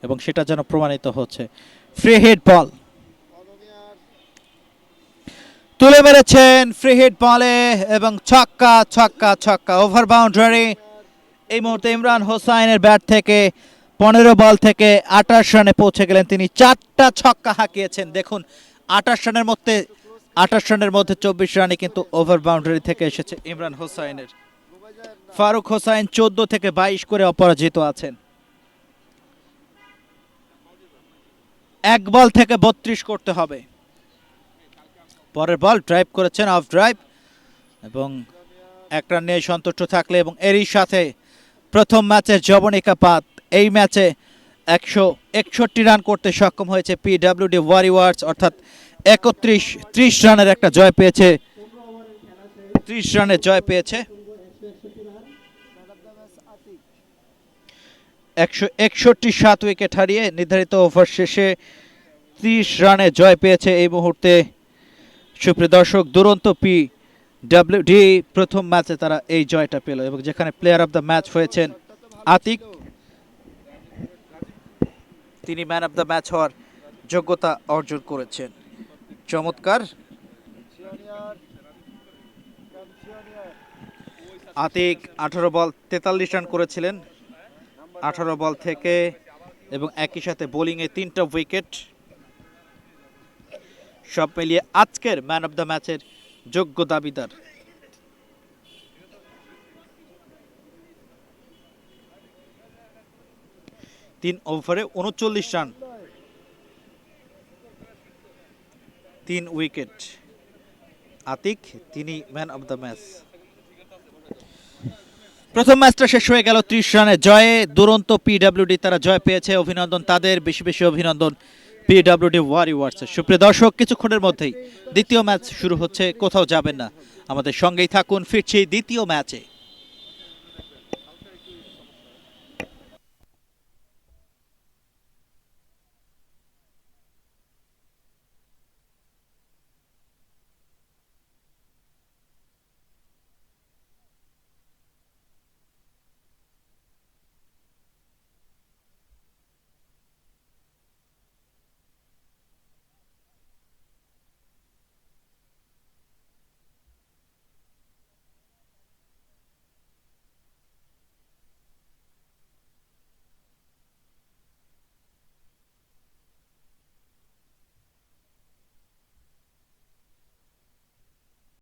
এবং সেটা যেন প্রমাণিত হচ্ছে। ফ্রি হিট বল তুলে মেরেছেন ফ্রি হিট বলে এবং ছক্কা ছক্কা ছক্কা, ওভার বাউন্ডারি। এই মুহূর্তে ইমরান হোসাইনের ব্যাট থেকে 15 বল থেকে 28 রানে পৌঁছে গেলেন তিনি। 4টা ছক্কা হাঁকিয়েছেন। দেখুন 28 রানের মধ্যে 24 রানে কিন্তু ওভার বাউন্ডারি থেকে এসেছে ইমরান হোসাইনের। ফারুক হোসাইন 14 থেকে 22 করে অপরাজিত আছেন। 1 বল থেকে 32 করতে হবে। পরের বল ড্রাইভ করেছেন, অফ ড্রাইভ, এবং 1 রান নিয়ে সন্তুষ্ট থাকলে এবং এরই সাথে প্রথম ম্যাচের জবনিকাপাত। এই ম্যাচে 161 রান করতে সক্ষম হয়েছে পিডব্লিউডি ওয়ারিয়র্স, অর্থাৎ 30 রানের একটা জয় পেয়েছে, 30 রানের জয় পেয়েছে। 161 7 উইকেট হারিয়ে নির্ধারিত ওভার শেষে 30 রানে জয় পেয়েছে এই মুহূর্তে। সুপ্রিয় দর্শক, দুরন্ত পিডব্লিউডি প্রথম ম্যাচে তারা এই জয়টা পেল এবং যেখানে প্লেয়ার অফ দ্য ম্যাচ হয়েছেন আতিক, তিনি ম্যান অফ দ্য ম্যাচ হওয়ার যোগ্যতা অর্জন করেছেন। চমৎকার। আতিক 18 বল 43 রান করেছিলেন 18 বল থেকে, এবং একই সাথে বোলিংয়ে 3টা উইকেট। সব মিলিয়ে আজকের ম্যান অফ দ্য ম্যাচের যোগ্য দাবিদার। তিন ওভারে 39 রান, 3 উইকেট। আতিক, তিনি ম্যান অফ দ্য ম্যাচ। প্রথম ম্যাচটা শেষ হয়ে গেল 30 রানের জয়ে। দুরন্ত পিডব্লিউডি তারা জয় পেয়েছে, অভিনন্দন তাদের, বেশি বেশি অভিনন্দন পিডব্লিউডি ওয়ারিয়র্স। সুপ্রিয় দর্শক, কিছুক্ষণের মধ্যেই দ্বিতীয় ম্যাচ শুরু হচ্ছে, কোথাও যাবেন না, আমাদের সঙ্গেই থাকুন, ফিরছি দ্বিতীয় ম্যাচে।